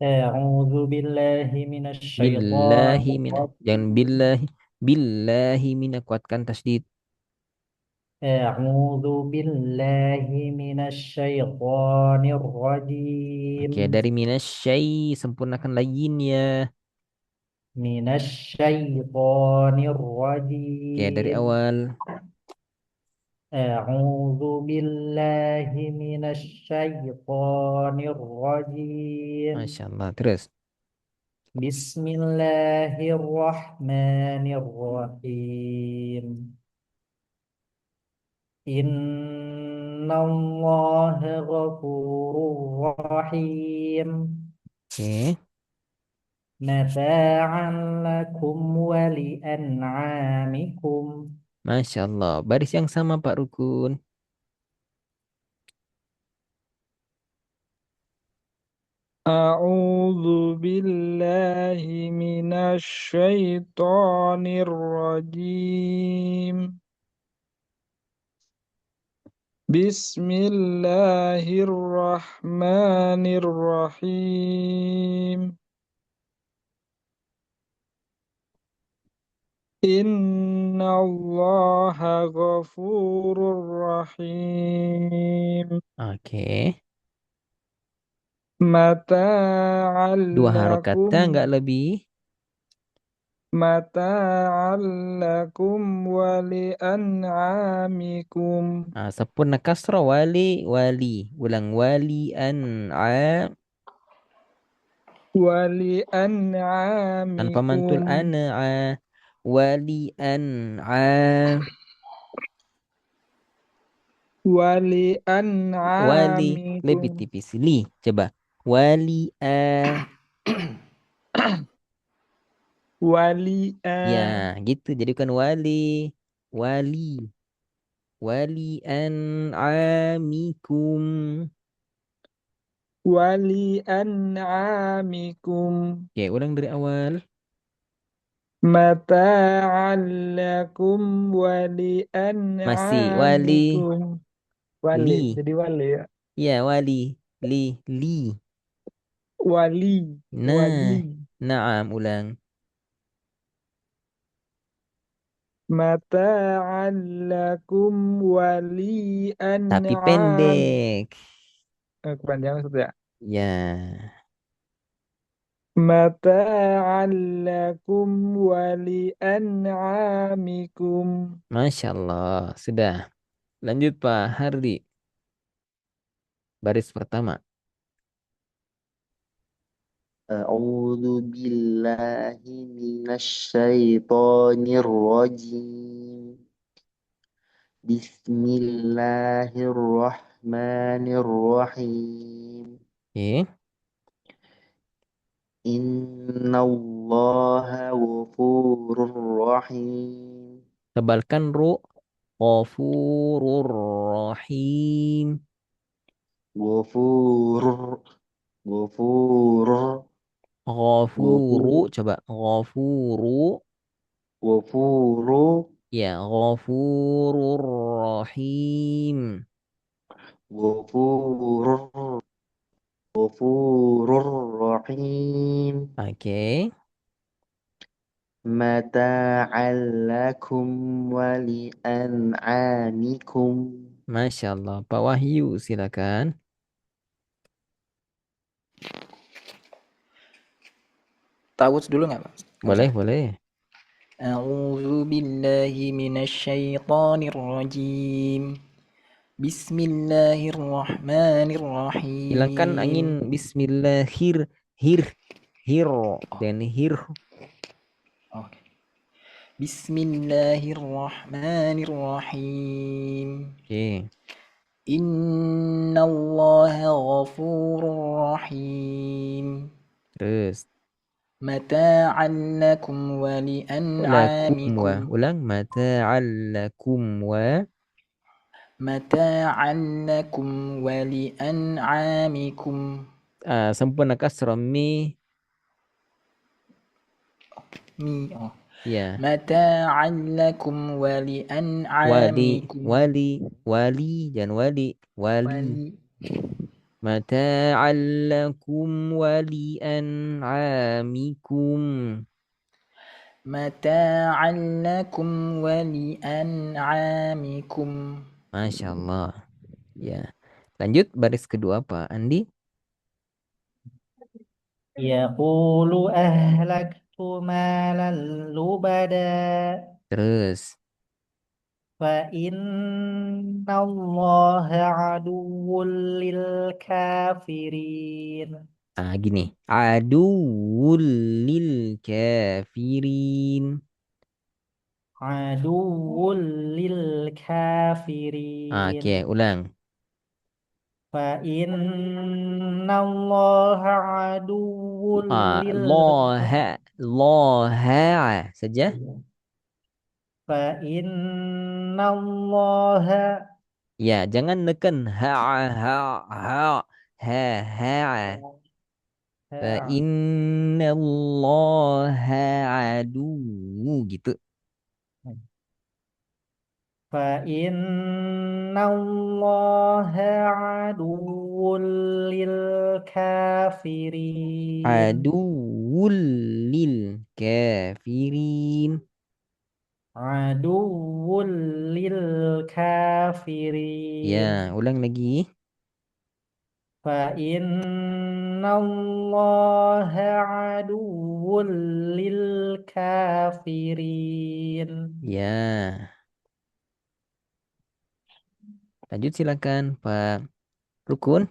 أعوذ بالله من الشيطان Billahi min. Jangan الرجيم. billahi. Billahi mina. Kuatkan tasdid. أعوذ بالله من الشيطان الرجيم. Oke, dari minasyai sempurnakan lainnya. من الشيطان Oke, dari الرجيم. awal. أعوذ بالله من الشيطان الرجيم. Masya Allah. Terus. بسم الله الرحمن الرحيم. إن الله غفور رحيم. Oke. متاعا لكم ولأنعامكم. Masya Allah. Baris yang sama Pak Rukun. أعوذ بالله من الشيطان الرجيم بسم الله الرحمن الرحيم إن الله غفور رحيم Oke. متاعا Dua harokatnya لكم nggak lebih. متاعا لكم ولأنعامكم Sempurna kasro wali wali. Ulang wali a tanpa mantul ولأنعامكم wali wali lebih ولأنعامكم tipis li coba wali ya gitu jadi bukan wali wali wali amikum. ولأنعامكم Oke ulang dari awal. متاعا لكم Masih wali ولأنعامكم wali li jadi wali ya ya wali li wali nah wali naam ulang متاعا لكم tapi ولأنعام pendek kepanjangan maksudnya ya. متاعا لكم ولأنعامكم Masya Allah sudah lanjut Pak Hardi baris pertama. أعوذ بالله من الشيطان الرجيم بسم الله الرحمن الرحيم Oke. إن الله غفور رحيم Tebalkan ru. Ghafurur Rahim. غفور غفور Ghafuru. غفور Coba. Ghafuru. غفور Ya. Ghafurur Rahim. غفور غفور رحيم Oke. متاعا لكم ولأنعامكم Masya Allah. Pak Wahyu silakan. Tawuds dulu nggak Pak? Nggak Boleh, usah. boleh. A'udzu billahi minasyaitonir rajim. Hilangkan angin. Bismillahirrahmanirrahim. Bismillahir. Hir. Hir. Oh, Dan hir. oke. Bismillahirrahmanirrahim. Oke. Innallaha ghafurur rahim. Terus. Mata'an lakum wa Lakum wa. li'an'amikum. Ulang. Mata'allakum wa. Mata'an lakum wa li'an'amikum. Sempurna kasra mi. Oh. Ya. Mata'an lakum wa Wali. li'an'amikum. Wali. Wali. Jangan wali. Wali. Wali mata'an lakum wa li'an'amikum. متاعا لكم ولأنعامكم. Masya Allah. Ya. Lanjut baris kedua Pak Andi. يقول أهلكت مالا لبدا Terus. فإن الله عدو للكافرين Gini. Aduwwul lil kafirin. عدو للكافرين Oke, ulang. فإن الله عدو Loha. Loha saja. فإن الله Ya, jangan neken ha ha ha ha ha. Fa innallaha adu gitu. فإن الله عدو للكافرين Aduwwul lil kafirin. عدو للكافرين Ya, ulang lagi. فإن الله عدو للكافرين Ya, lanjut silakan Pak Rukun.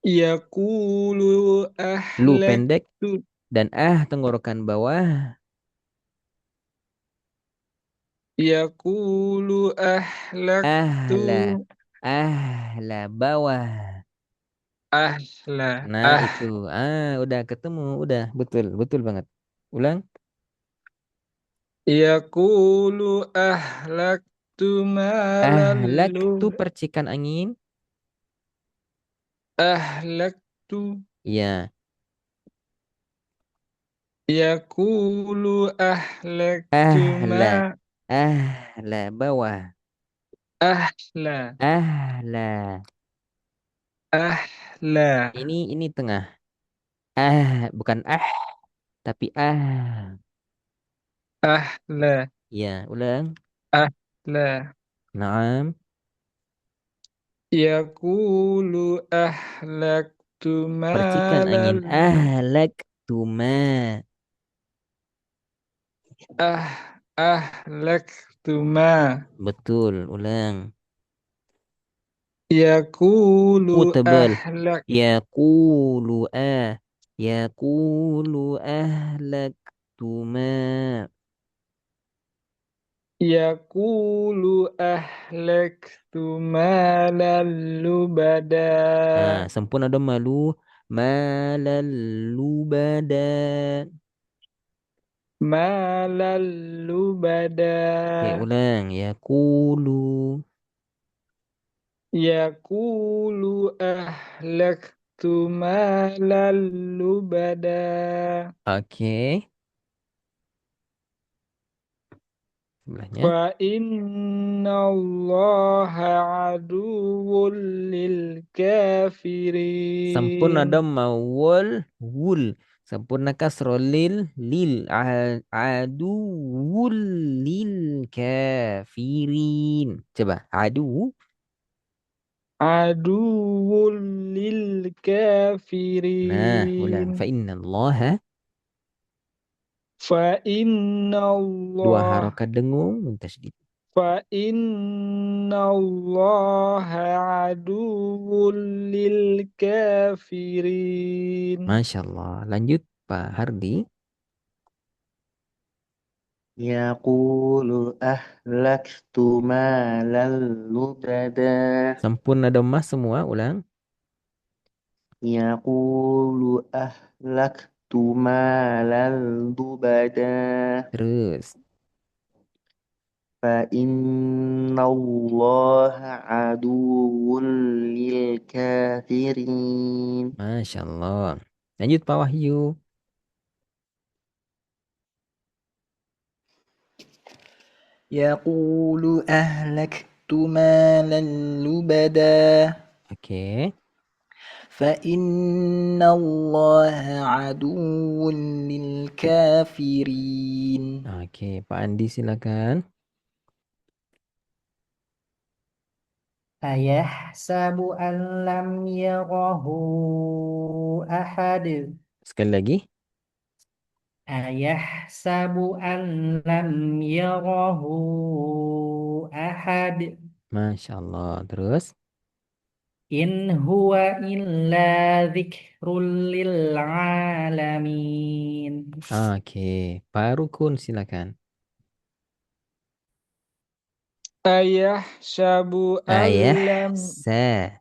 Yaqulu Lu pendek ahlaktu. dan tenggorokan bawah. Yaqulu ahlaktu. Ahla. Ahla bawah. Ahla. Nah, itu. Udah ketemu. Udah. Betul. Betul banget. Ulang. Yaqulu ahlaktu Ahlak malalu. tuh percikan angin. Ahlaktu. Ya. Yaqulu ahlaktu ma. Ahla. Ahla bawah. Ahla. Ahla. Ahla. Ini tengah. Bukan tapi Ahla. Ya, ulang. Ahla. Naam. Yaqulu ahlaktu Percikan angin. malalu. Ahlak tuma. Ahlaktu ma. Betul, ulang. Yaqulu Tebal. ahlak. Yaqulu Yaqulu ahlak tuma. Yaqulu ahlaktu malalu bada. Sempurna dong malu. Malalu badan. Malalu bada. Oke, ulang. Yaqulu. Yaqulu ahlaktu malalu bada. Oke. Sebelahnya. Fa inna allaha aduwwul lil Sempurna kafirin. dhamma wal wul. Sempurna kasro lil aduwul lil kafirin. Coba adu. Aduwwul lil Nah, ulang. kafirin. Fa inna allaha. Fa inna Dua Allah. harokat dengung. Muntasydid. Fa inna allaha aduwwul lil kafirin. Masya Allah. Lanjut Pak Hardi. Yaqulu ahlaktu malal lubada. Sempurna dhamma semua. Ulang. Yaqulu ahlaktu malal lubada. Terus. فإن الله عدو للكافرين. Masya Allah. Lanjut Pak Wahyu. يقول أهلكت مالا لبدا Oke. فإن الله عدو للكافرين. Oke, Pak Andi silakan. Ayahsabu an lam yarahu ahad. Sekali lagi. Ayahsabu an lam yarahu ahad. Masya Allah. Terus. In huwa illa dzikrul lil alamin. Oke, Pak Rukun silakan. Ayah sabu Ayah alam. sa.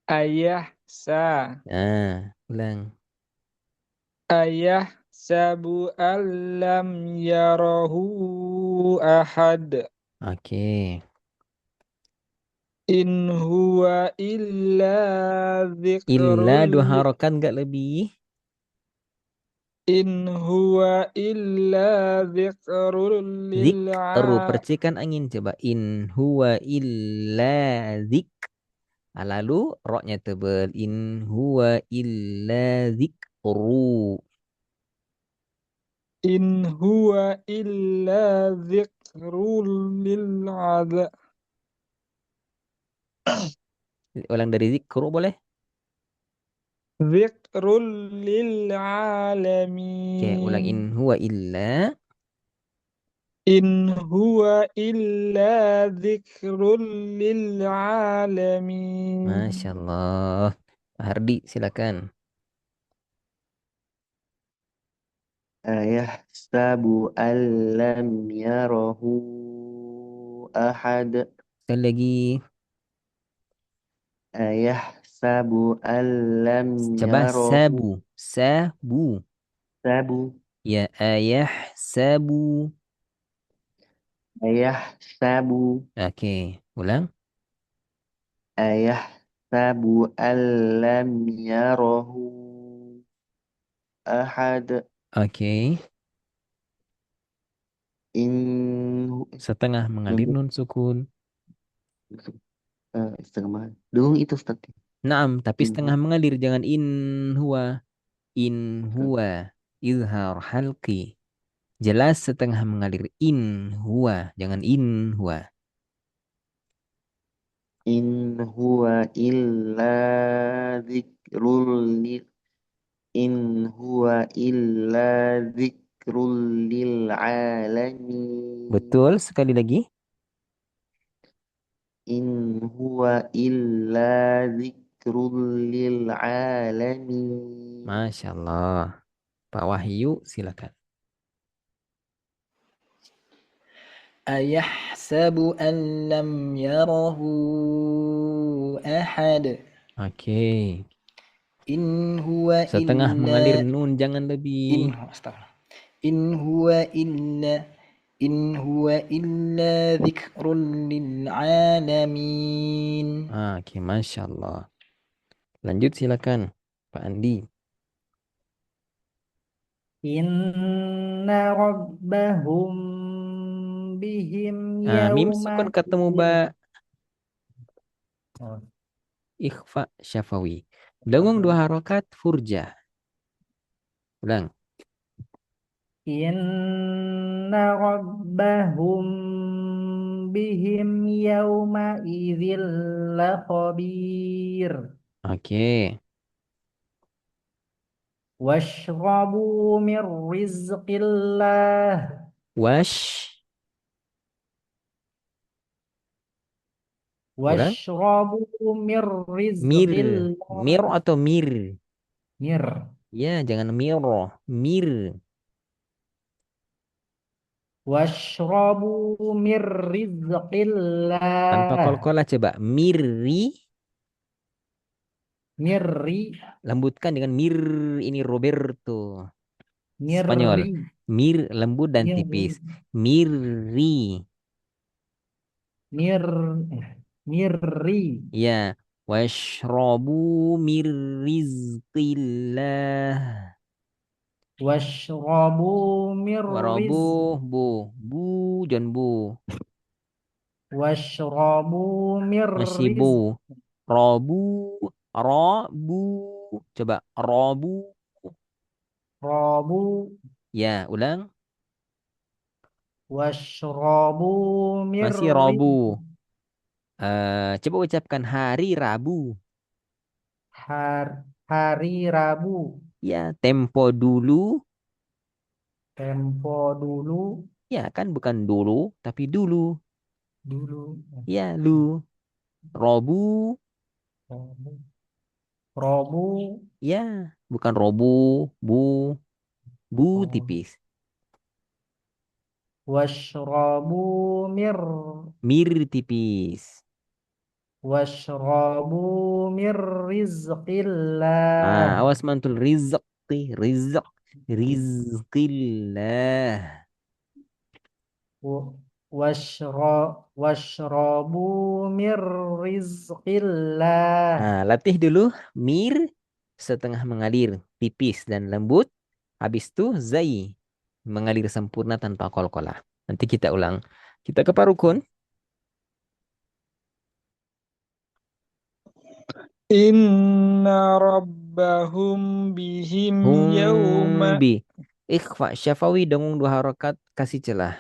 Ayah sa. Ulang. Ayah sabu alam yarahu ahad. Oke. In huwa illa Illa dzikrul dua harokat nggak lebih. In huwa illa dzikrul lil Zikru, percikan angin coba. In huwa illa zik. Lalu roknya tebal. In huwa illa zikru. In huwa illa dzikrul lil Ulang dari zikru boleh? dzikrul lil Oke, ulang alamin. in huwa illa. In huwa illa dzikrul lil alamin. Masya Allah. Pak Hardi silakan. Ayahsabu an lam yarahu ahad. Sekali lagi. Ayahsabu an lam Coba yarahu sabu. Sabu. sabu. Ya ayah sabu. Ayahsabu Oke, ulang. Ayahsabu an lam yarahu ahad. Oke. In Setengah mengalir nun sukun. setengah dulu itu Ustaz. Naam, tapi In setengah mengalir. Jangan in huwa. In huwa. Izhar halqi. Jelas setengah mengalir. In huwa. Jangan in huwa. in huwa illa dzikrul lil in huwa illa dzikrul lil alamin. Betul, sekali lagi. In huwa illa dzikrul lil alamin. Masya Allah. Pak Wahyu, silakan. أيحسب أن لم يره أحد. Oke. إن هو Setengah mengalir إلا nun, jangan lebih. أستغفر. إن هو إلا إن هو إلا ذكر للعالمين. Oke, Masya Allah. Lanjut silakan. Pak Andi. Inna rabbahum bihim Mim yawma sukun ketemu ba. idzin. Oh, Ikhfa syafawi. Dengung dua harokat furja. Ulang. Inna rabbahum bihim yawma idzin lakhabir. Oke. Washrabu min rizqillah. Wash. Ulang. Washrabu min Mir. Mir rizqillah. atau mir? Mir. Ya, jangan miro. Mir. Washrabu min Tanpa rizqillah. kol-kolah coba. Miri. Mirri. Lembutkan dengan mir. Ini Roberto. Spanyol. Mirri. Mir lembut dan Mirri. tipis. Miri. Mir. Mirri. Ya. Washrobu mir rizqillah. Washrabu min Warabu rizq. bu. Bu jangan bu. Washrabu mir Masih bu. riz Robu. Robu. Coba. Robu. Rabu Ya, ulang. washrabu mir Masih riz Robu. Coba ucapkan hari Rabu. hari Rabu. Ya, tempo dulu. Tempo dulu Ya, kan bukan dulu, tapi dulu. dulu. Ya, lu. Robu. Rabu. Rabu Ya, bukan robu. Bu. Bu oh, tipis. washrabu mir Mir tipis. washrabu mir rizqillah. Awas mantul rizqi. Rizq. Rizqillah. W- washrabu mir rizqillah. Latih dulu mir setengah mengalir, tipis dan lembut. Habis itu zai mengalir sempurna tanpa kol-kolah. Nanti kita ulang. Kita ke parukun. Inna rabbahum bihim yawma Humbi. Ikhfa syafawi dengung dua harokat kasih celah.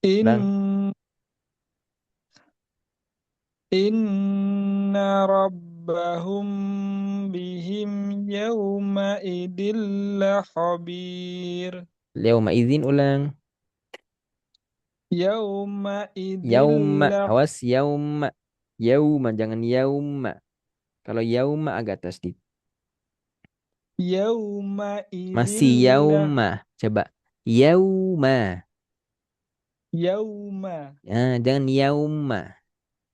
Ulang. in inna rabbahum bihim yawma idil khabir. Yauma izin ulang. Yawma idil Yauma. Awas yauma. Yauma jangan yauma. Kalau yauma agak tasdid. yawma Masih idil yauma. Coba. Yauma. yawma Jangan yauma.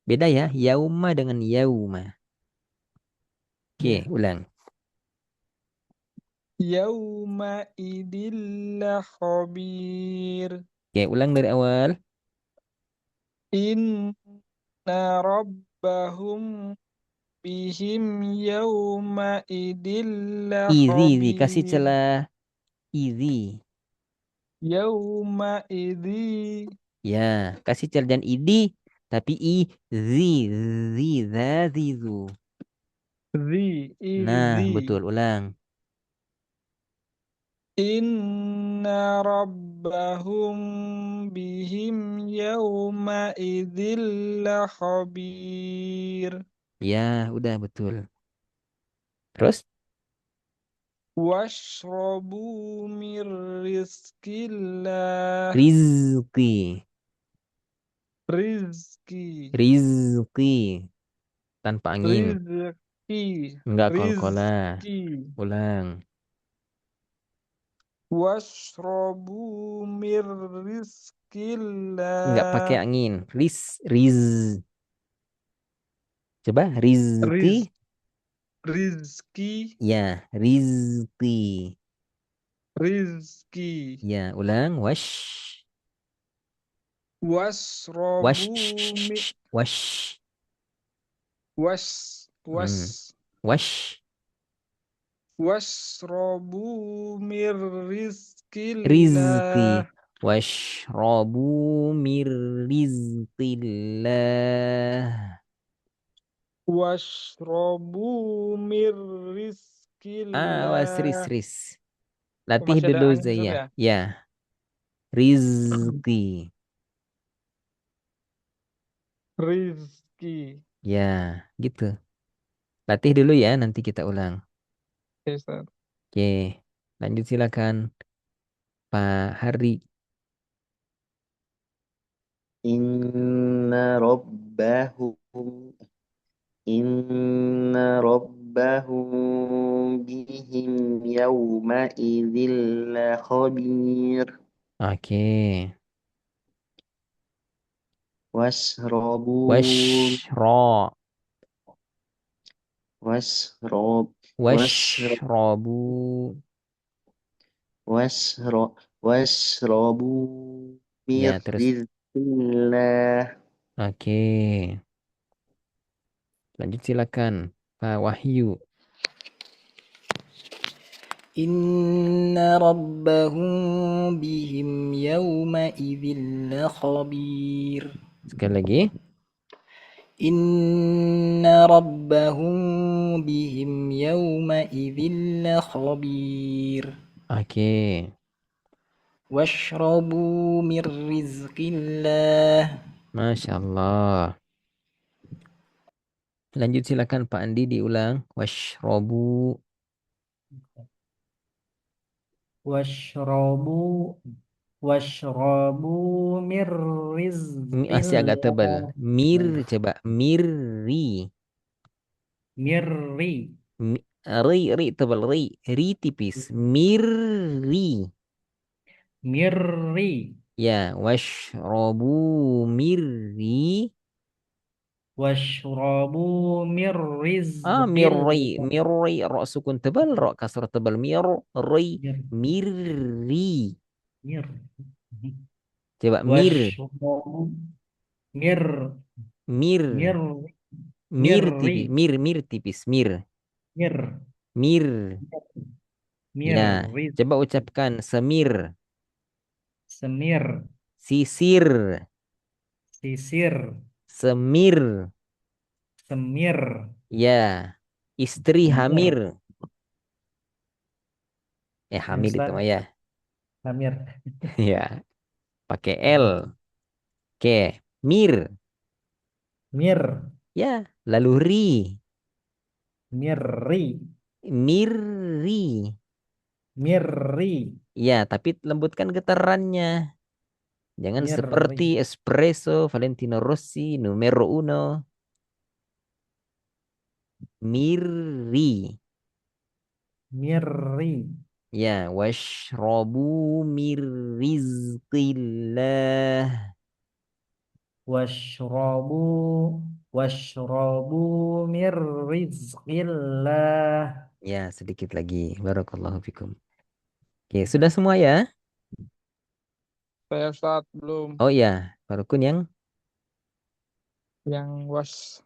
Beda ya, yauma dengan yauma. Oke, Ya. ulang. yawma idil khabir. Oke, ulang dari awal. Inna rabbahum bihim yawma idil Izi, kasih khabir. celah. Izi. Yawma idhi Ya, kasih celah dan idi. Tapi izi, zi, zazizu. Nah, idhi. betul, ulang. Inna rabbahum bihim yawma idil khabir. Ya, udah betul. Terus, Washrabu mir rizkillah. rizki. Rizki. Rizki. Tanpa angin. Rizki. Enggak kol-kolah. Rizki. Ulang. Washrabu mir Enggak pakai rizkillah. angin. Riz. Coba, rizki. Riz, rizki, Ya, rizki. rizki. Ya, ulang. Wash. Washrabu mi, Wash. Wash. was, Hmm. was, Wash. washrabu mir Rizki. rizkillah. Washrobu mir rizqillah. Washrabu mir Awas, rizkillah. ris. Oh, Latih masih ada dulu angin di sana Zaya. ya? Ya, rizki. Rizki. Ya, gitu. Latih dulu ya, nanti kita ulang. Oke, Ustaz. Oke, lanjut silakan Pak Hari. Inna rabbahum Inna rabbahum bihim yawma idzil khabir. Oke. Washrabu Washro. washrab washrab Washrobu. washrabu mir Ya, terus. rizqillah. Oke. Lanjut silakan Pak Wahyu. إن ربهم بهم يومئذ لخبير Sekali lagi. إن ربهم بهم يومئذ لخبير Oke. واشربوا من رزق الله Masya Allah. Lanjut silakan Pak Andi diulang. Washrobu. washrabu washrabu mir Masih agak tebal. rizqillah Mir, coba. Mirri. mirri Ri tebal. Ri tipis. Mirri. mirri Ya, washrobu mirri. washrabu mir Mirri. rizqillah Mirri. Ro sukun tebal. Ro kasar tebal. Mirri. mir Mirri. mir Coba mir. washrabu mir Mir. mir Mir tipis. mirri Mir tipis. Mir. mir Mir. mir Ya, coba ucapkan semir. semir Sisir. sisir Semir. semir Ya. Istri semir hamir. ya Hamil itu Ustaz mah ya. Samir Ya. Pakai L. Oke. Mir. mir Ya. Lalu ri. mirri Mirri. mirri Ya, tapi lembutkan getarannya. Jangan mirri seperti espresso Valentino Rossi numero uno. Mirri. mirri Ya, washrobu mir rizqillah. washrabu washrabu mir rizqillah Ya, sedikit lagi. Barakallahu fikum. Oke, sudah semua ya? Saya saat belum Oh ya, Farukun yang. yang was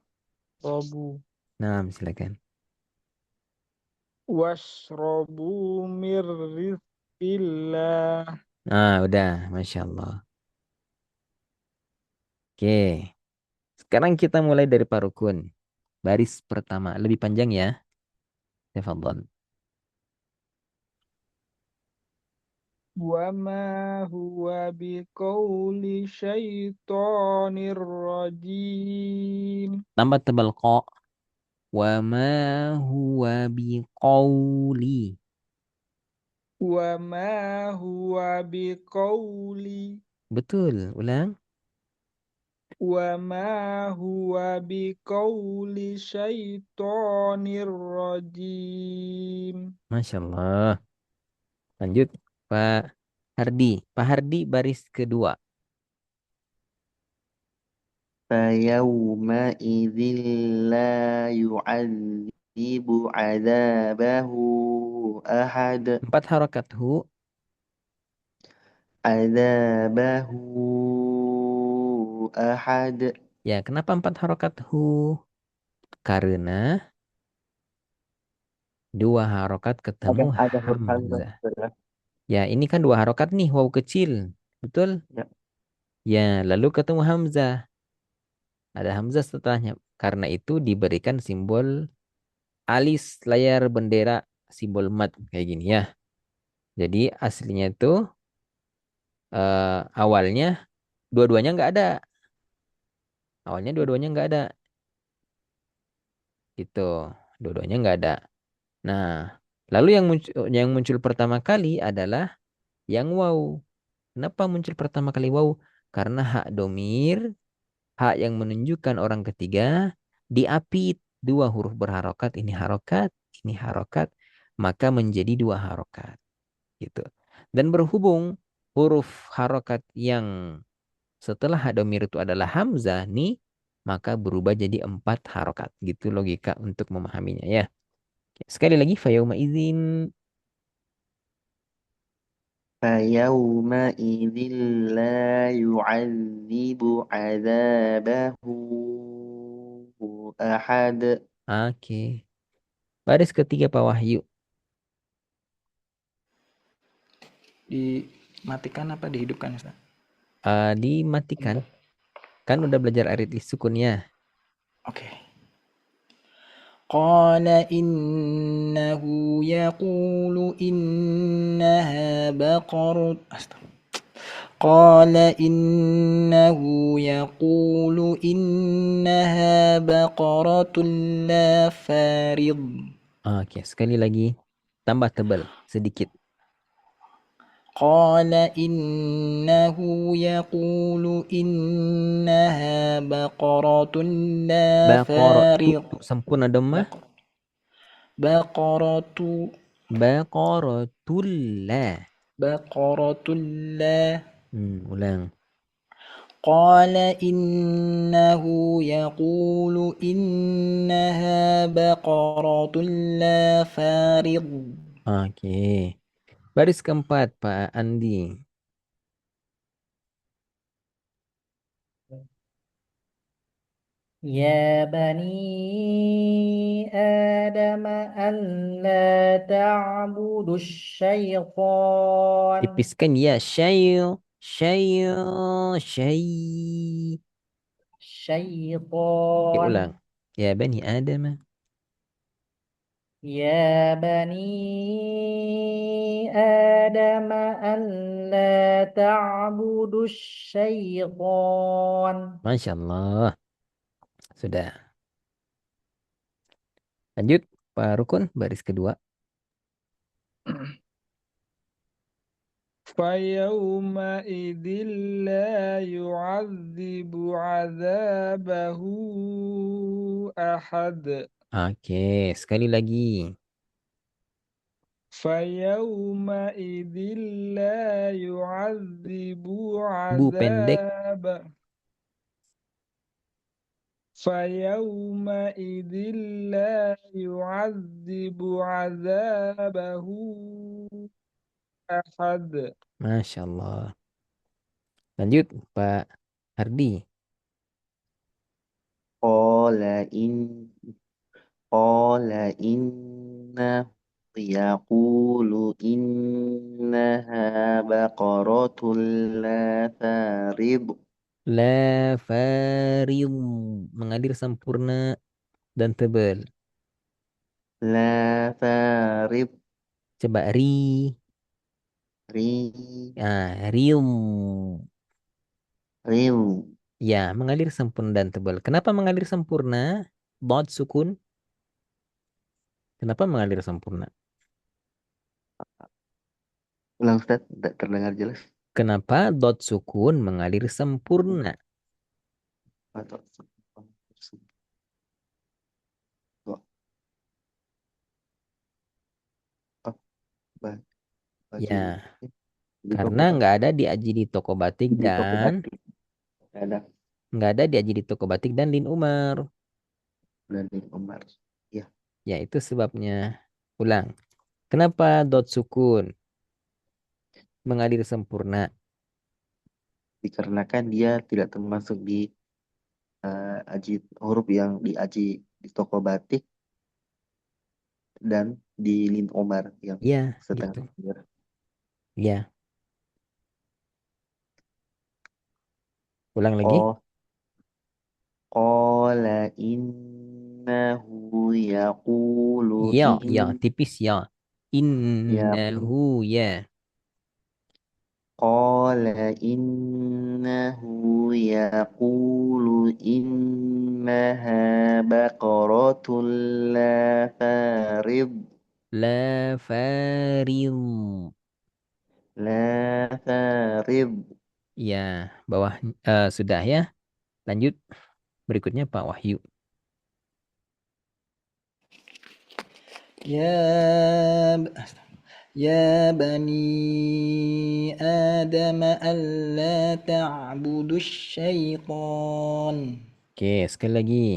robu. Nah, silakan. Washrobu mir rizqillah. Nah, udah, Masya Allah. Oke, sekarang kita mulai dari Farukun. Baris pertama, lebih panjang ya. Tafadhol. Wa ma huwa biqauli syaitonir rajim. Tambah tebal kok. Wa ma huwa biqauli. Wa ma huwa biqauli. Betul, ulang. Wa ma huwa biqauli syaitonir rajim. Masya Allah. Lanjut, Pak Hardi. Pak Hardi baris kedua. فيومئذ لا يعذب عذابه أحد Empat harokat hu. عذابه أحد Ya, kenapa empat harokat hu? Karena dua harokat ketemu ada huruf hamzah hamzah. ya. Ya, ini kan dua harokat nih, waw kecil. Betul? Ya. Ya, lalu ketemu hamzah. Ada hamzah setelahnya. Karena itu diberikan simbol alis layar bendera, simbol mat kayak gini ya. Jadi aslinya itu awalnya dua-duanya nggak ada. Awalnya dua-duanya nggak ada. Gitu. Dua-duanya nggak ada. Nah, lalu yang muncul pertama kali adalah yang waw. Kenapa muncul pertama kali waw? Karena hak domir, hak yang menunjukkan orang ketiga, diapit dua huruf berharokat, ini harokat, maka menjadi dua harokat. Gitu. Dan berhubung huruf harokat yang setelah hak domir itu adalah hamzah nih, maka berubah jadi empat harokat. Gitu logika untuk memahaminya ya. Sekali lagi, fayauma izin. فيومئذ لا يعذب عذابه أحد Oke. Baris ketiga Pak Wahyu. Dimatikan apa dihidupkan, Ustaz? Dimatikan. Kan udah belajar arid sukunnya. Oke. Qala innahu yaqulu innaha baqarut. Qala innahu yaqulu innaha baqaratun la farid. Oke, sekali lagi. Tambah tebal sedikit. قال إنه يقول إنها بقرة لا Baqaratu فارض sempurna dhammah. بق- بقرة Baqaratul la. بقرة لا Ulang. قال إنه يقول إنها بقرة لا فارض. Oke. Baris keempat, Pak Andi. يا بني آدم ألا تعبدوا الشيطان Tipiskan ya. Syai. Oke, الشيطان ulang. Ya bani Adam. يا بني آدم ألا تعبدوا الشيطان Masya Allah. Sudah. Lanjut, Pak Rukun, baris kedua. فيومئذ لا يعذب عذابه أحد Oke, sekali lagi. فيومئذ لا يعذب Bu pendek. عذابه فيومئذ لا يعذب عذابه أحد Masya Allah. Lanjut, Pak Hardi. Qala in Qala innahu yaqulu innaha baqaratun la farid La farid. Mengalir sempurna dan tebal. la farid Coba ri. ri Rium. riu Ya, mengalir sempurna dan tebal. Kenapa mengalir sempurna? Dot sukun. Kenapa mengalir sempurna? ulang Ustaz, tidak terdengar jelas. Kenapa dot sukun mengalir sempurna? Atau oh, ba- baju Ya, di toko karena nggak ada di Aji di toko batik di toko dan batik ada nggak ada di Aji di toko batik dan Lin Umar. dari Umar. Ya, Ya, itu sebabnya. Ulang. Kenapa dot sukun mengalir sempurna? dikarenakan dia tidak termasuk di aji huruf yang di aji di toko batik dan di Lin Omar yang Ya, setengah gitu. benar. Ya, ulang lagi. Oh, qala innahu yaqulu Ya, tipis ya. yaqulu Innahu ya. qala innahu yaqulu innaha baqaratun la farid La farid. la farid. Ya, bawah sudah ya. Lanjut berikutnya Pak Wahyu. يا يا بني آدم ألا تعبدوا الشيطان. Oke, sekali lagi.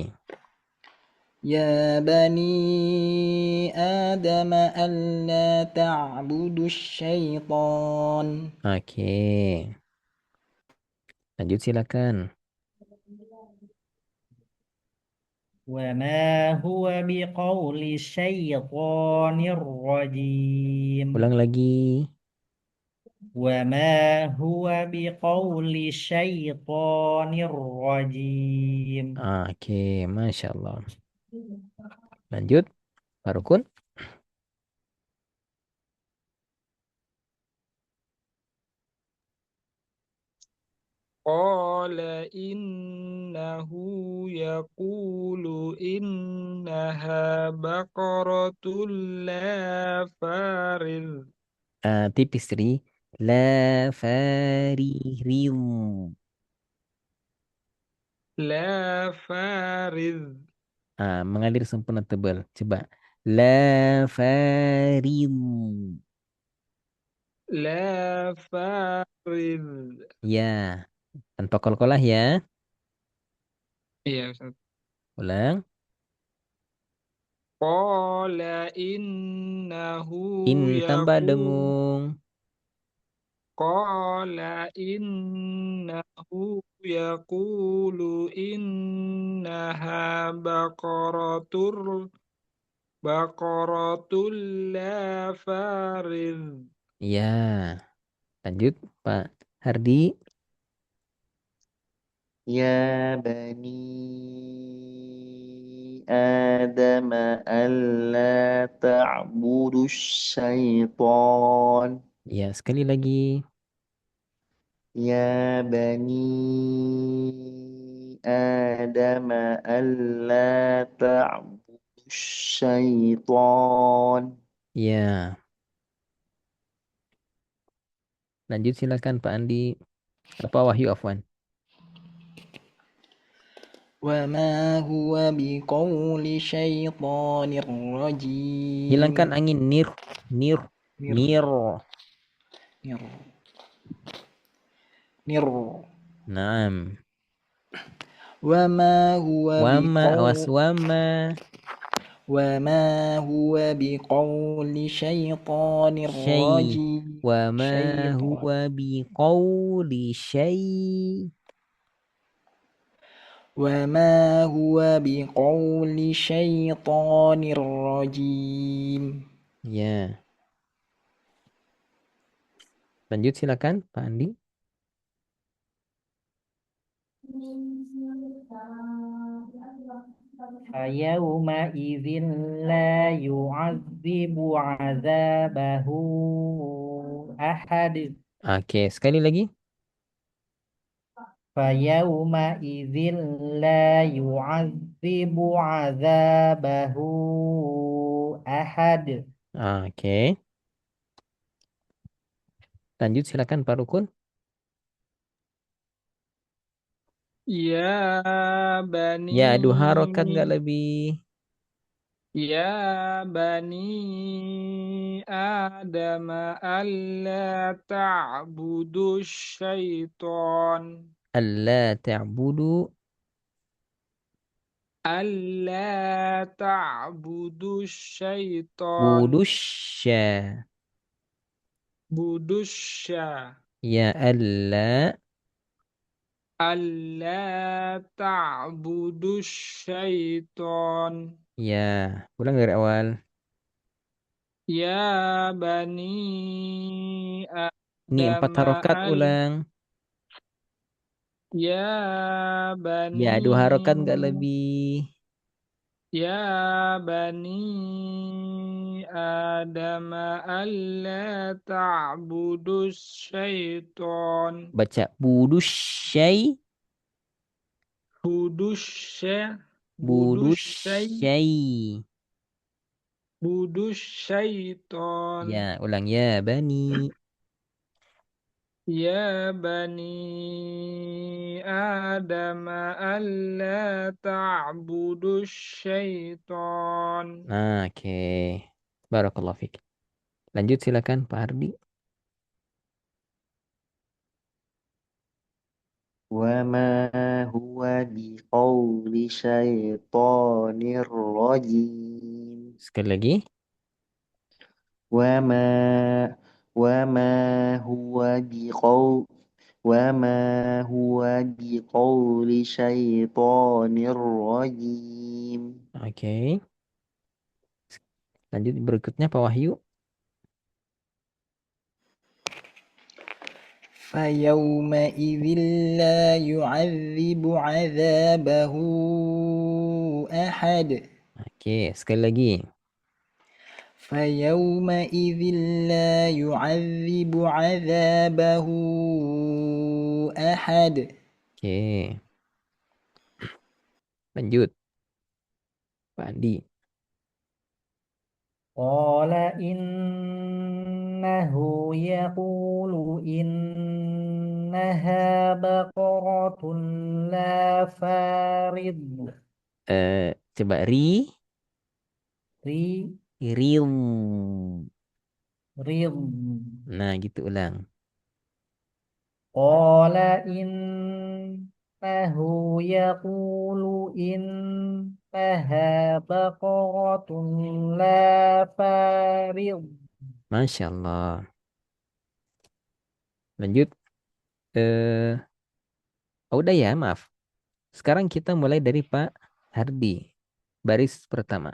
يا بني آدم ألا تعبدوا الشيطان. Oke. Lanjut silakan. وما هو بقول الشيطان الرجيم Ulang lagi. وما هو بقول الشيطان الرجيم. Oke, Masya Allah. Lanjut, Pak Rukun. قال إنه يقول إنها بقرة لا فارض Tipis, Ri. La fariril. لا فارض Mengalir sempurna tebal. Coba. La faril. لا فارض. Ya, tanpa kol-kolah ya. Iya, Ustaz. Ulang. قال إنه In tambah يقول dengung. قال إنه يقول إنها بقرة لا فارض Ya, lanjut Pak Hardi. يا بني آدم ألا تعبدوا الشيطان Ya, sekali lagi. يا بني آدم ألا تعبدوا الشيطان Ya, lanjut silakan Pak Andi. Apa Wahyu Afwan? وما هو بقول شيطان Hilangkan رجيم. angin nir, nir, نر nir. نر نر Naam. وما هو Wama, awas بقول wama. وما هو بقول شيطان Syai. رجيم. Wama شيطان huwa biqawli syai. وما هو بقول شيطان رجيم. Ya, lanjut silakan Pak Andi. فيومئذ لا يعذب عذابه أحد. Oke, sekali lagi. فيومئذ لا يعذب عذابه أحد. Oke, lanjut silakan Pak Rukun. Ya Ya, bani aduh harokat nggak lebih. Ya bani Adam alla ta'budu syaiton Allah ta'budu Alla ta'budu syaiton budusya. Budusya Ya Allah. Alla ta'budu syaiton Ya, ulang dari awal. Ya bani Ini Adam 4 harokat ulang. Ya Ya, bani aduh harokat nggak lebih. Ya bani Adam alla ta'budu syaiton Baca budusyai. Budusya Budusyai Budusyai. Budusyaiton Ya, ulang ya bani. Ya bani Adam alla ta'budu syaiton Nah, oke. Barakallahu fiik. Lanjut silakan Pak Hardi. وما هو بقول شيطان رجيم Sekali lagi. وما وما هو بقول وما هو بقول شيطان رجيم Oke. Lanjut berikutnya Pak Wahyu. فيومئذ لا يعذب عذابه أحد Oke, sekali lagi. فيومئذ لا يعذب عذابه أحد Oke, lanjut. Pak Andi. قال إنه يقول إنها بقرة لا فارض Coba ri ril. ril Nah, gitu ulang. قال إنه يقول إنها بقرة لا فارض Masya Allah. Lanjut. Eh, oh, udah ya, maaf. Sekarang kita mulai dari Pak Hardi. Baris pertama.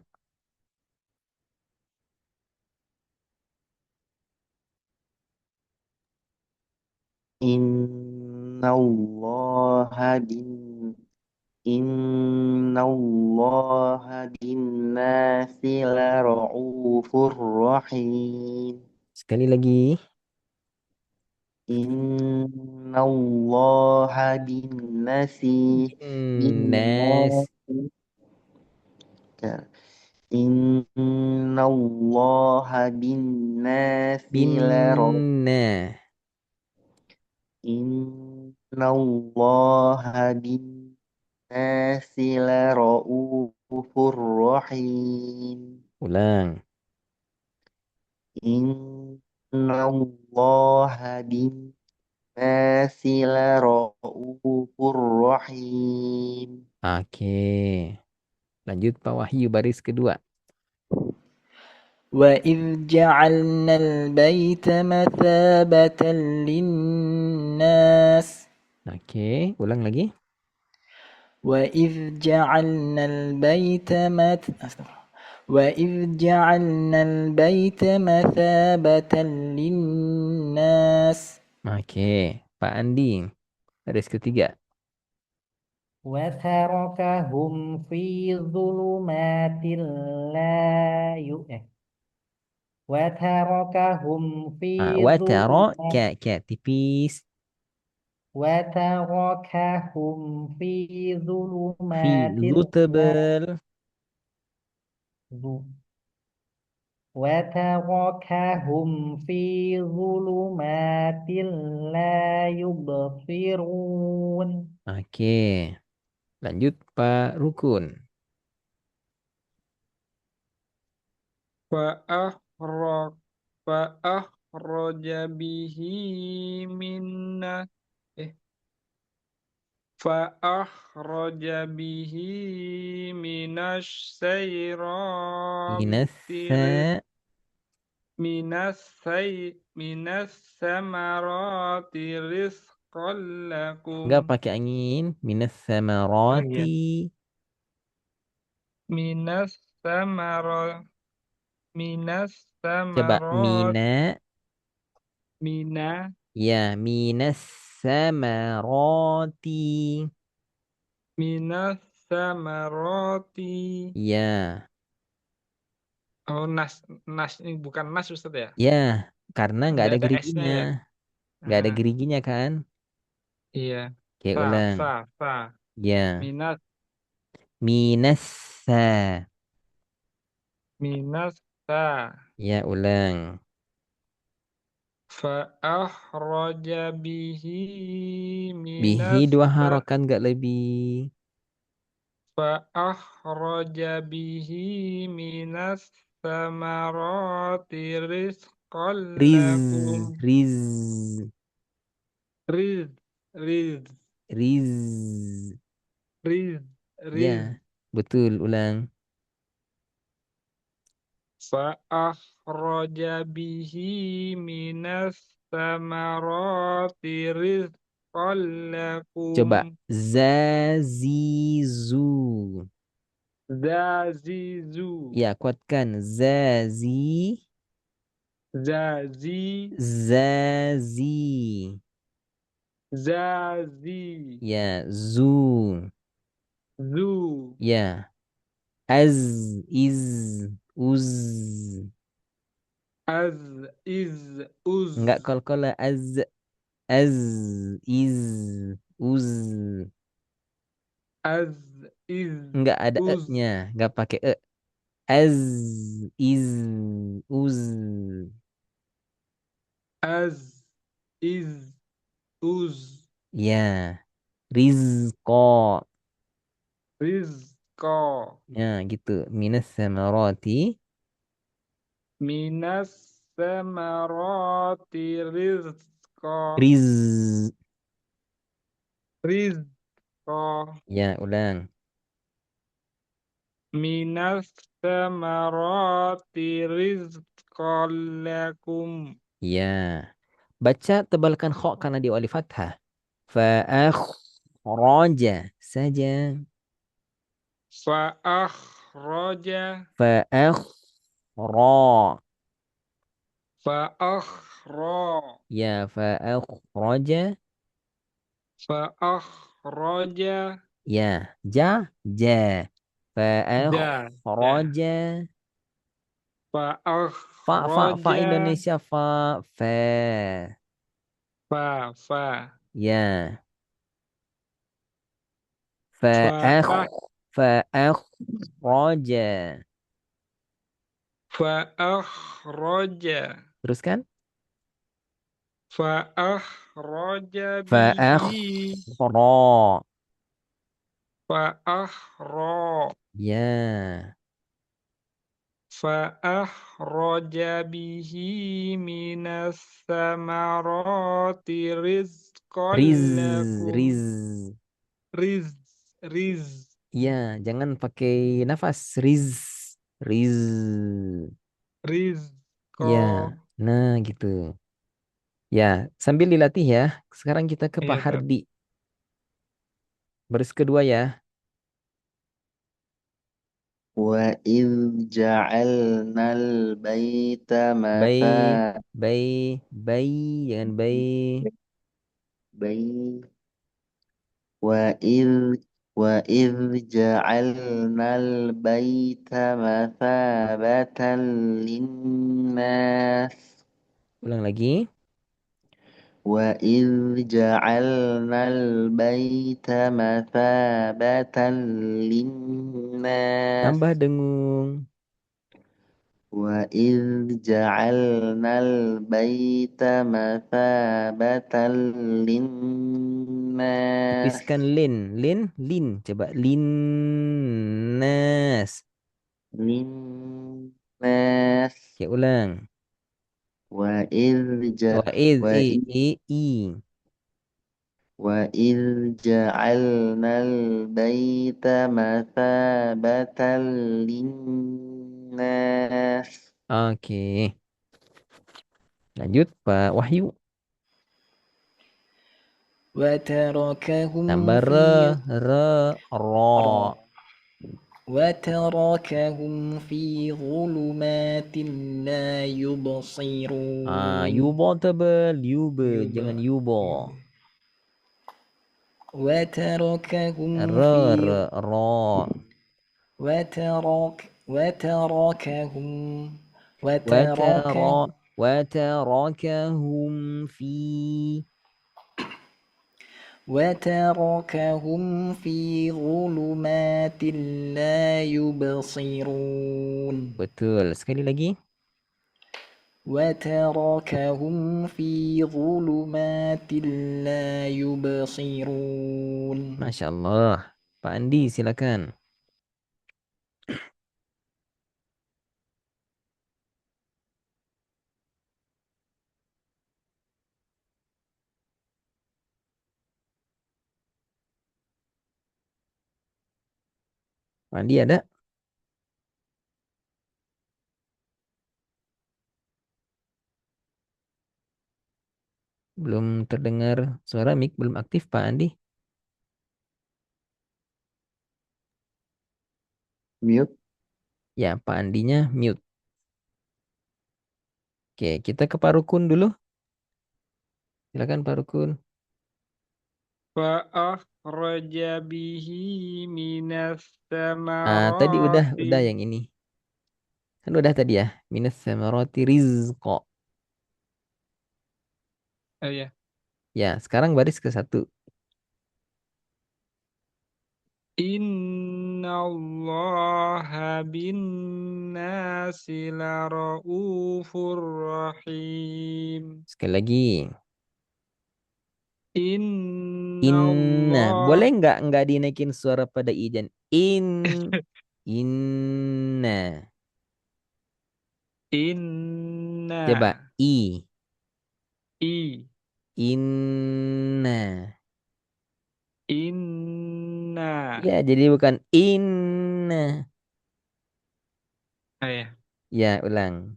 Innallaha bin Innallaha bin nasi lara'ufur rahim. Sekali lagi. Innallaha bin nasi bin Nas. nasi Innallaha bin nasi Binna. Innallaha bin nasi lara'ufur rahim. Ulang. Innallaha bin nasi lara'ufur rahim. Oke. Lanjut Pak Wahyu baris kedua. وإذ جعلنا البيت مثابة للناس Oke, ulang lagi. وإذ جعلنا البيت وإذ جعلنا البيت مثابة للناس Oke, Pak Andi baris ketiga. وتركهم في ظلمات لا وتركهم في Wataro ظلمات tipis وتركهم في fi ظلمات lu لا tebel. وتركهم في ظلمات لا يبصرون Oke, lanjut Pak Rukun. فأخرج فأخرج به من eh فأخرج به من السيرات Minasa من الثمرات رزقا enggak لكم pakai angin. Minas oh samaroti. iya من الثمرات من Coba الثمرات mina من ya minas samaroti. من الثمرات Ya, oh nas ini bukan nas Ustaz ya ya karena nggak nggak ada ada S-nya geriginya. ya. Nggak ada Ah, geriginya kan? iya. Oke, Sa, ulang. sa, sa. Ya, Minas, minasa. minas, sa. Ya, ulang. Fa'ahraja bihi Bihi minas, dua harokat nggak lebih. fa'ahraja bihi minas samarati rizqan lakum. Riz. Riz, riz, Riz. riz, riz. Ya, betul, ulang. Fa'akhraja bihi minas samarati rizqan lakum. Coba. Zazizu. Zazizu. Ya, kuatkan. Zazi. Zazi. Zazi. Ya, zu. Zu. Ya, az, iz, uz. Az. Iz. Uz. Enggak kol-kola az, iz, uz. Az. Iz. Enggak ada Uz. e-nya, enggak pakai e. Az, iz, uz. Az. Iz. Uz. Ya, rizqo. Rizqa. Ya, gitu. Minas samarati. Minas samarati rizqa. Riz. Rizqa. Ya, ulang. Minas samarati rizqan lakum. Ya. Baca tebalkan kho karena di alif fathah. Fa'akhraja saja. Fa'akhraja. Fa'akhra. Fa'akhra. Ya, fa'akhraja. Fa'akhraja. Ya, ja. Ja. Ja. Fa'akhraja. Fa Fa'akhraja. Indonesia fa. Fa. Fa. Fa. Ya. Fa'akh. Fa'akh. Fa'akhraja. Fa'akhraja. Teruskan. Fa'akhraja bihi. Fa'akhra. Fa'akhra. Ya. Fa'akhraja bihi minas samarati rizqan Riz. lakum. Riz. Riz. Riz. Ya, jangan pakai nafas. Riz. Riz. Rizqa. Ya. Nah, gitu. Ya, sambil dilatih ya. Sekarang kita ke Pak Iya, Tab. Hardi. Baris kedua ya. وإذ جعلنا البيت Bay, مثابة jangan bay. وإذ وإذ جعلنا البيت مثابة للناس Ulang lagi. وإذ جعلنا البيت مثابة للناس Tambah dengung. وإذ جعلنا البيت مثابة للناس Tipiskan lin. Coba linnas. للناس Oke, ulang. وإذ ج... Wa'id, وإذ i. وإذ جعلنا البيت مثابة للناس Oke. Lanjut, Pak Wahyu. وتركهم Tambah في ro. وتركهم في ظلمات لا يبصرون Yubo tebel, jangan يب- yubo. وتركهم في Ro. وتركهم وترك Watarakahum fi. وتركهم في ظلمات لا يبصرون Betul. Sekali lagi. وتركهم في ظلمات لا يبصرون Masya Allah. Pak Andi, silakan. Pak Andi ada? Belum terdengar suara mic, belum aktif Pak Andi. mute. Ya, Pak Andinya mute. Oke, kita ke Pak Rukun dulu. Silakan Pak Rukun. Fa'akhraja bihi minas Tadi udah samarati. yang ini. Kan udah tadi ya. Minus samarati rizqo. Ya. Ya, sekarang baris ke satu. Innallaha bin nasi laraufur rahim. Sekali lagi. Inna. Boleh Innallah. nggak dinaikin suara pada i dan inna. Inna. Coba i. I. Inna. Inna. Ya, jadi bukan inna. Ya. Ya, ulang.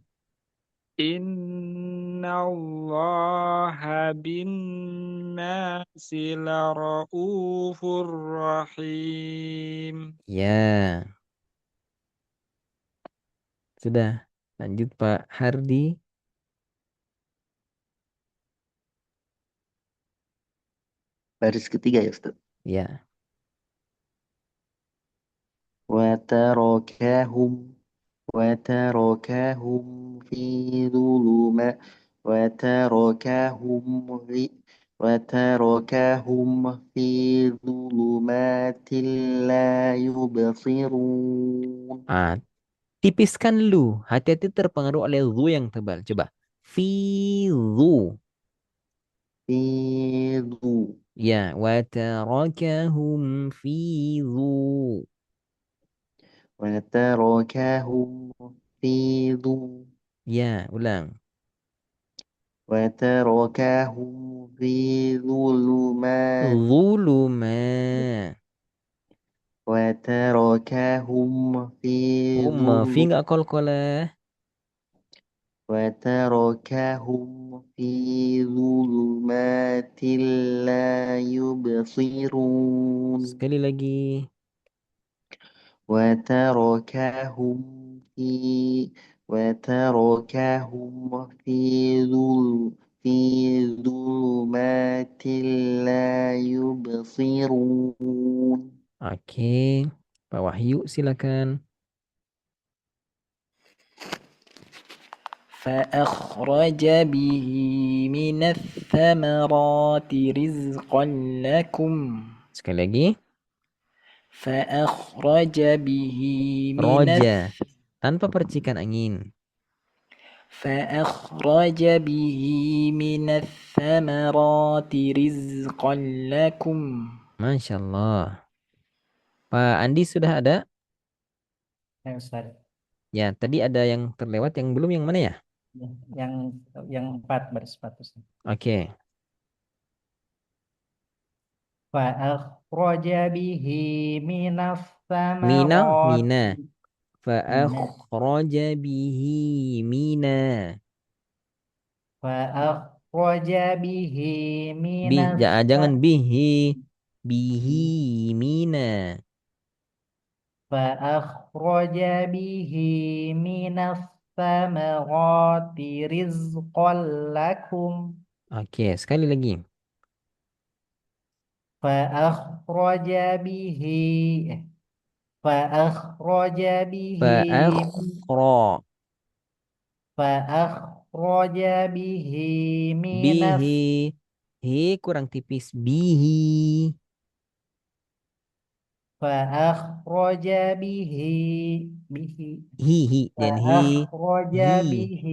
Innallaha bin nasi laraufur rahim. Ya, sudah. Lanjut Pak Hardi. Baris ketiga ya Ustaz. Ya. وتركهم وتركهم في ظلمات وتركهم في وتركهم في ظلمات لا يبصرون. Tipiskan lu. Hati-hati terpengaruh oleh lu yang tebal. Coba. Fi lu. في ظل Ya. Watarakahum fi lu. وتركهم في ظل Ya, ulang. وتركهم في ظلمات Zuluma. وتركهم في Fi ظلمات nggak kol-kolah. وتركهم في ظلمات لا يبصرون. Sekali lagi. وتركهم في وتركهم في ظلمات لا يبصرون. Oke. Pak Wahyu silakan. فأخرج به من الثمرات رزقا لكم Sekali lagi. فأخرج به من Roja. Tanpa percikan angin. فأخرج به من الثمرات رزقا لكم Masya Allah. Pak Andi sudah ada? Ya, Ustaz. Ya, tadi ada yang terlewat, yang belum yang mana ya? Yang yang empat baris empat Ustaz. Oke. فأخرج به من Mina, الثمرات mina. من Fa'akhraja bihi mina. فأخرج به من Jangan bihi. Bihi الثمرات mina. فأخرج به من الثمرات رزقا لكم Oke, sekali lagi. فأخرج به فأخرج به Fa'akhra. فأخرج به من Bihi. Hi kurang tipis. Bihi. فأخرج به به Hi dan hi. فأخرج Hi. به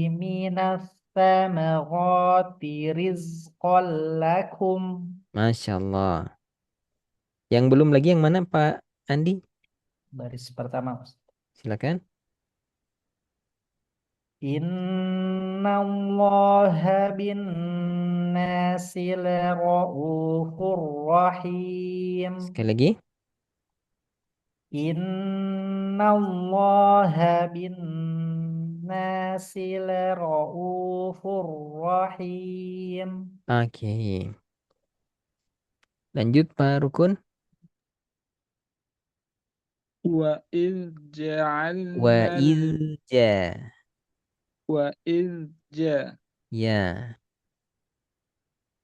من الثمرات رزقا لكم Masya Allah. Yang belum lagi yang mana Pak Andi? baris pertama Silakan. Inna Allah bin nasi laraufur rahim. Sekali lagi. Inna Allah bin nasi laraufur rahim. Oke. Lanjut Pak Rukun. Wa iz Wa ja'alna ilja. wa iz ja Ya.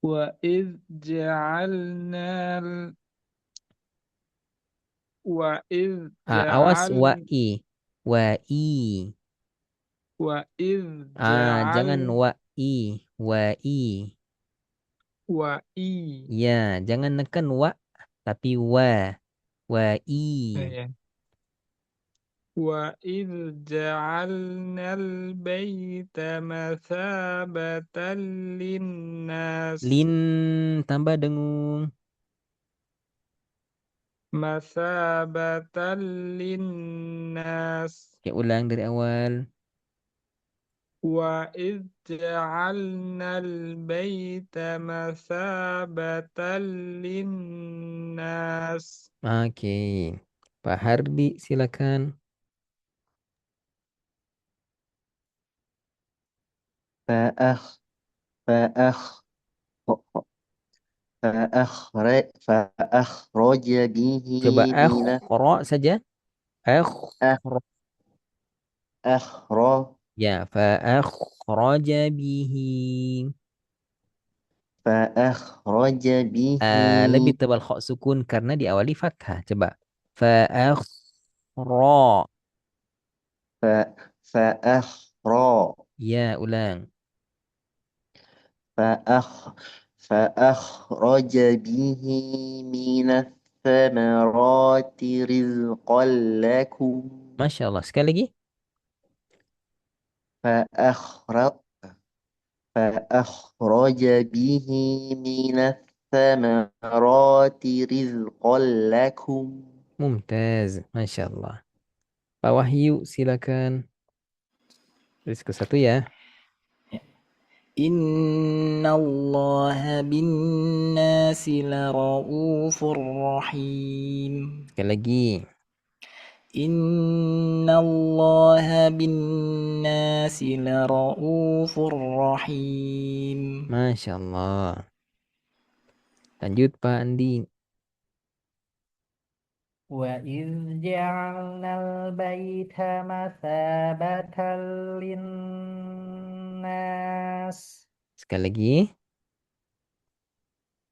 وإذ جعلنا وإذ Awas wa جعل i. Wa i. وإذ Jangan جعل wa i. Wa i. وإي Ya, jangan neken wa tapi wa. Wa i. ya. وإذ جعلنا البيت مثابة للناس Lin tambah dengung. مثابة للناس Oke, ulang dari awal. وإذ جعلنا البيت مثابة للناس Oke. Pak Hardi silakan. فأخ فأخ فأخرج به Coba من akhra saja. Akhra. أخرج Ya, fa akhraja bihi. فأخرج به Lebih tebal kha sukun karena diawali fathah. Coba. Fa akhra. ف فأخرج Ya, ulang. فأخ فأخرج به من الثمرات رزقا لكم Masya Allah. Sekali lagi. فأخرج فأخرج به من الثمرات رزقا لكم Mumtaz. Masya Allah. Pak Wahyu silakan. Terus ke satu ya. إن الله بالناس لرؤوف رحيم Sekali lagi. إن الله بالناس لرؤوف رحيم Masya Allah. Lanjut Pak Andi. وإذ جعلنا البيت مثابة للناس Sekali lagi.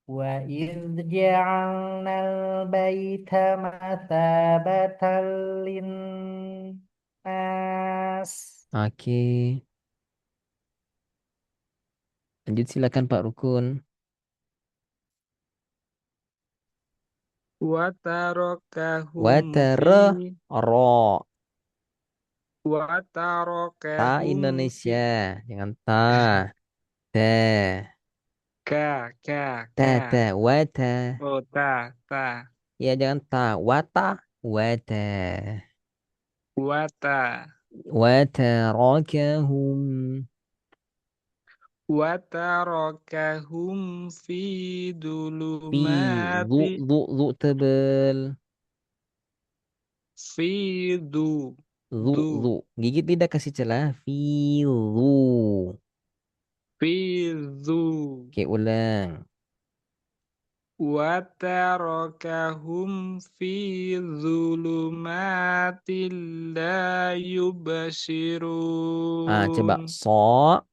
وإذ جعلنا البيت مثابة للناس Oke. Lanjut silakan Pak Rukun. وتركهم Watara في ro. Ta وتركهم Indonesia. في Jangan ta. Ta. ka ka Ta ka ta. Wata. oh ta ta Ya jangan ta. Wata. Wata. wata Watarakahum. watarakahum fi Fi. dulumati Tebel. fi du du Zu. Gigit tidak kasih celah. Fi. fi du Oke ulang. watarakahum fi zulumati la Coba. yubasirun So.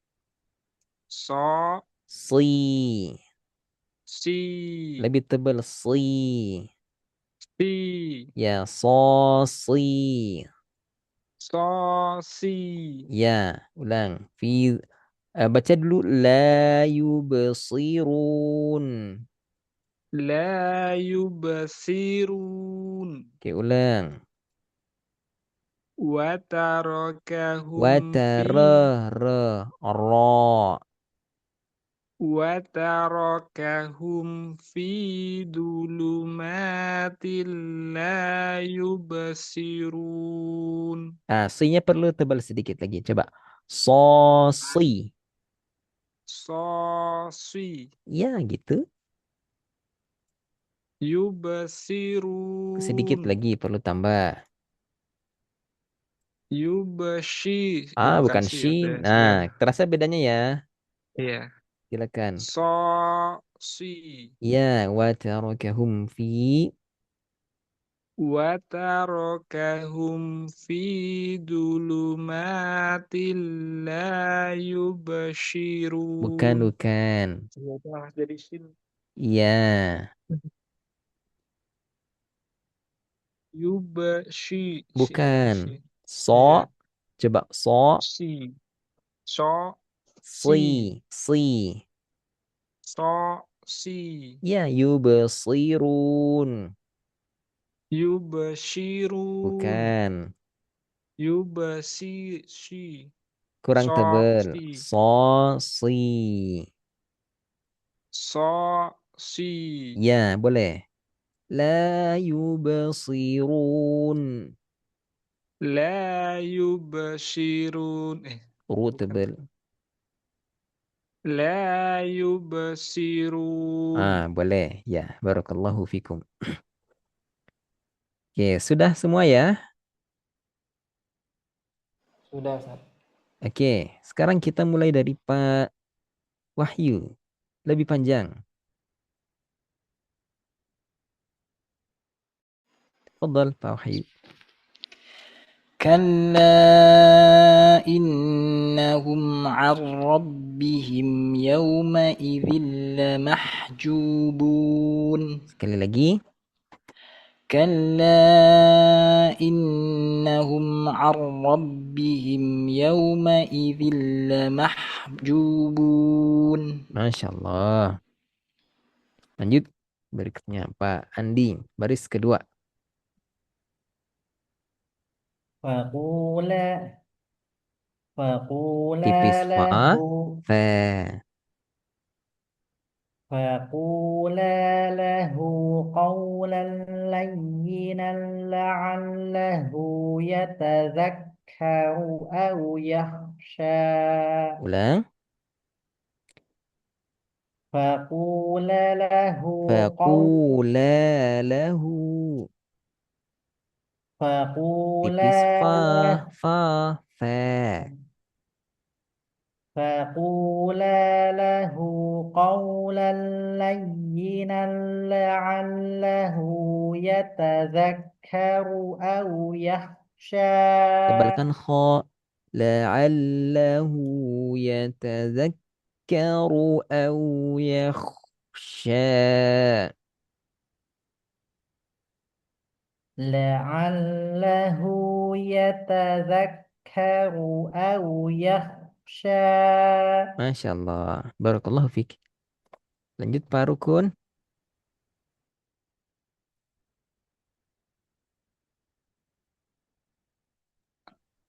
so Si. si Lebih tebal. Si. si Ya. So. Si. so si Ya. Ulang. Baca dulu. La yubsirun. la yubasirun Oke ulang. watarakahum fi Watara. Ra. watarakahum fi dulumatil la yubasirun Si-nya perlu tebal sedikit lagi. Coba. So. Si. so si Ya gitu. Sedikit yubasirun lagi perlu tambah. yubashi bukan Bukan si ya shin. udah Nah, udah terasa bedanya ya. iya Silakan. so si Ya, wa tarakahum fi. وتركهم في ظلمات لا Bukan, يبصرون. bukan. Ya, udah jadi sin. Iya, Yubshi, si apa bukan. sih? So, Iya, coba so, si, so, si, si. so, si, Ya, yubsirun. yubashirun, Bukan. yubasi, si, Kurang so, tebel. si, So, si. so, si, Ya, boleh. La yubsirun. la yubashirun, Ru bukan, tebel. la yubasirun. Boleh. Ya, barakallahu fikum. Oke, sudah semua ya? Sudah, Ustaz. Oke, sekarang kita mulai dari Pak Wahyu. Lebih panjang. Fadal, Pak Wahyu. كلا إنهم عن ربهم يومئذ لمحجوبون Sekali lagi. كلا إنهم عن ربهم يومئذ لمحجوبون Masya Allah. Lanjut. Berikutnya Pak Andi. Baris kedua. فقولا Tipis فقولا fa. له Fa. فقولا له قولا لينا لعله يتذكر أو يخشى Ulang. فقولا له Faqula lahu. فقولا Tipis fa. له Fa. Fa. فقولا له قولا لينا لعله يتذكر أو يخشى Tebalkan kha. La'allahu yatadhakkaru aw yakhsha. لعله يتذكر أو يخشى Masya Allah. Barakallahu fiik. Lanjut Pak Rukun.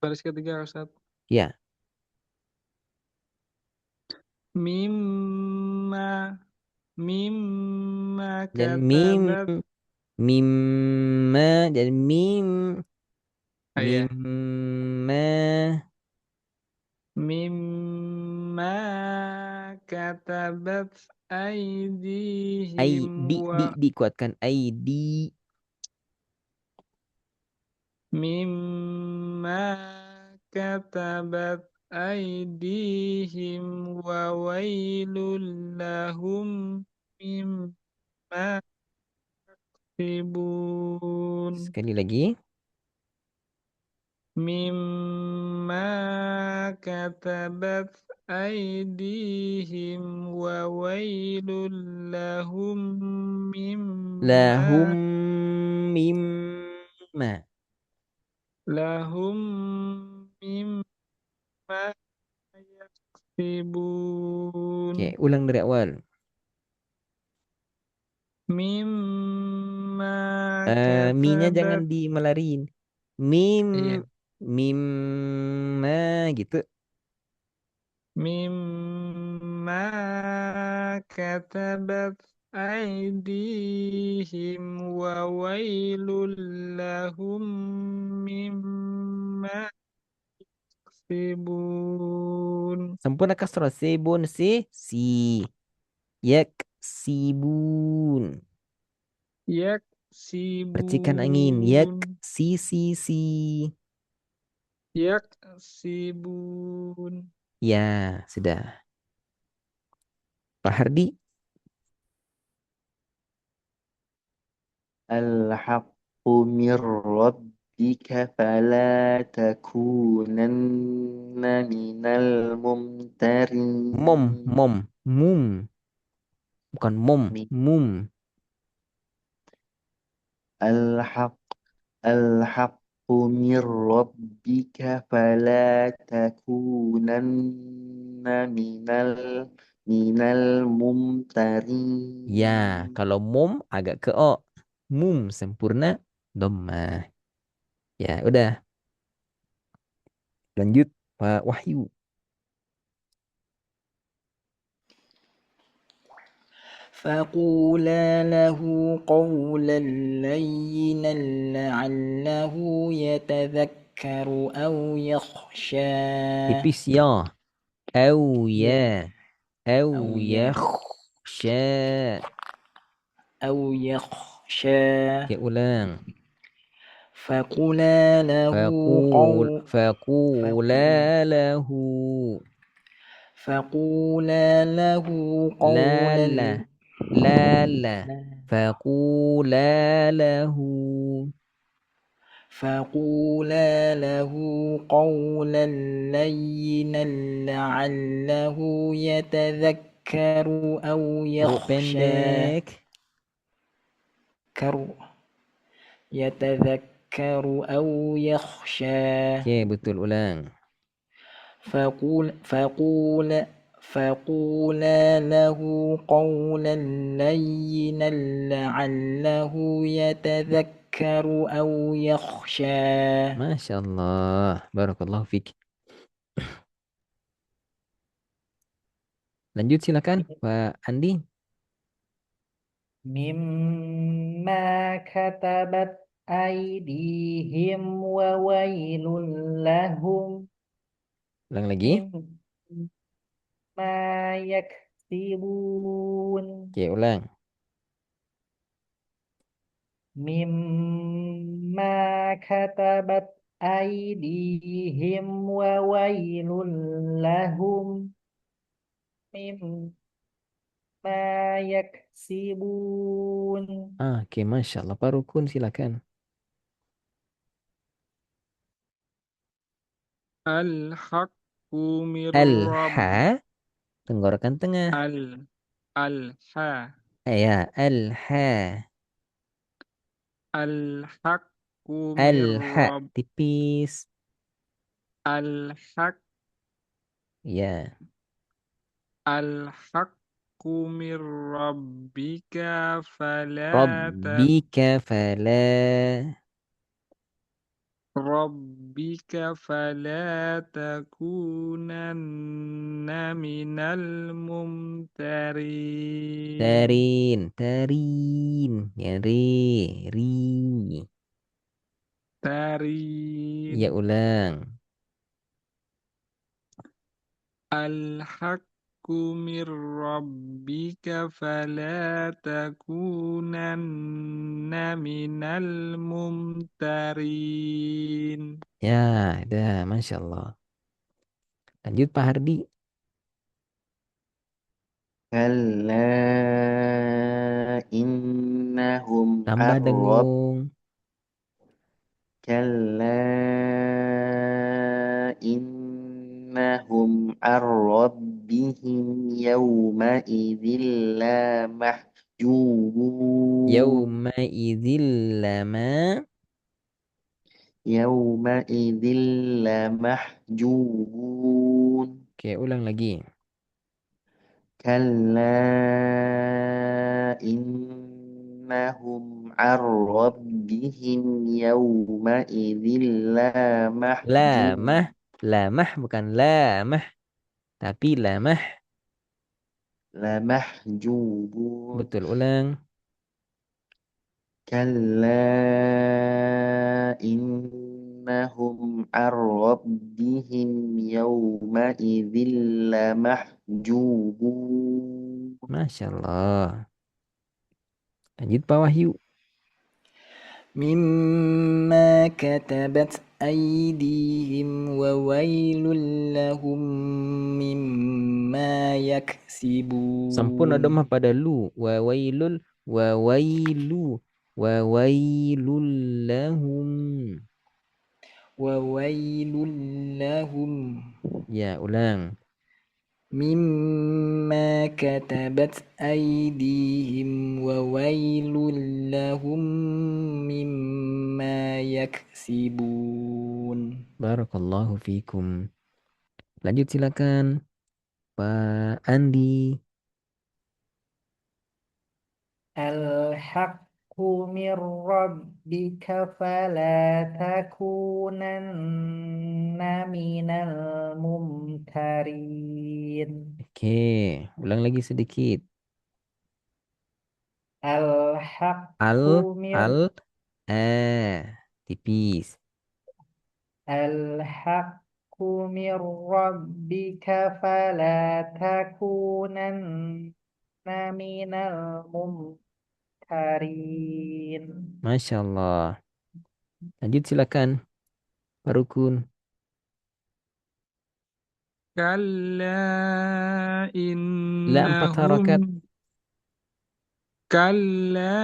Baris ketiga, Ustaz. Ya. Mimma, mimma Dan mim. katabat. Mimma. Dan mim. Iya, Mimma. mimma katabat Ai. aidihim wa Dikuatkan. Aidi. mimma katabat aidihim wa wailul lahum mimma yaksibun. Sekali lagi. Mimma katabat aidihim wa wailul lahum Lahum mimma mimma. lahum mimma yaksibun. Oke, ulang dari awal. Mimma Minya jangan katabat, dimelarin. Mim. iya, Mimma gitu. mimma katabat aidihim wa wailul lahum mimma yaksibun. Sempurna kasroh. Sibun si. Yak sibun. Percikan angin. Yak Yaksibun, si. yaksibun. Ya, sudah. Pak Hardi. Al-haq من ربك فلا تكونن من الممترين mum, bukan mom, Mi- mum. الحق الحق من ربك فلا تكونن من الممترين Ya, kalau mum agak ke o. Mum sempurna dhammah. Ya, udah. Lanjut Pak Wahyu. فقولا له قولا لينا لعله يتذكر أو يخشى Tipis ya. Au ya. Au أو ي- yakhsha. أو يخشى Oke, ulang. فقولا له قول Faqula lahu. فقولا له La قولا la. La la. Faqula lahu. فقولا له قولا لينا لعله يتذكر أو Huruf يخشى pendek. يتذكر أو يخشى Oke, betul ulang. فقولا له قولا لينا لعله يتذكر أو يخشى Masya Allah. Barakallahu fiik. Lanjut silakan Pak Andi. مما كتبت أيديهم وويل لهم Ulang lagi. مما يكسبون Oke, ulang. مما كتبت أيديهم وويل لهم مما يكسبون Oke, Masya Allah. Pak Rukun silakan. الحق من Al-ha. Tenggorokan tengah. الها Ya, al-ha. الحق من Al-ha. Tipis. الحق Ya. الحق من ربك فلا Rabbika fala. ربك فلا تكونن من الممترين Tarin. Ya, ri. ترين Ya, ulang. الحق من ربك فلا تكونن من الممترين Ya, dah. Masya Allah. Lanjut Pak Hardi. كلا إنهم Tambah dengung. كلا إنهم عن ربهم يومئذ لمحجوبون Yauma idzil lama. يومئذ لمحجوبون Oke, ulang lagi. كلا إنهم عن ربهم يومئذ Lamah. Lamah bukan lamah. Tapi lamah. لمحجوبون Betul, ulang. كلا إنهم عن ربهم يومئذ لمحجوبون Masya Allah. Lanjut Pak Wahyu. مما كتبت أيديهم وويل لهم مما يكسبون Sempurna domah pada lu. Wa wailul. Wa wailu. wa wailul lahum. وويل لهم Ya, ulang. مما كتبت أيديهم وويل لهم مما يكسبون. Barakallahu fikum. Lanjut silakan Pak Andi. Al-haqqu min rabbika fala takunanna minal mumtarin. Oke, ulang lagi sedikit. Al, Al-haqqu min al, tipis. Al-haqqu min rabbika fala takunanna minal mumtarin. Masya Allah. Lanjut silakan, Pak Rukun. كلا La 4 harokat. إنهم كلا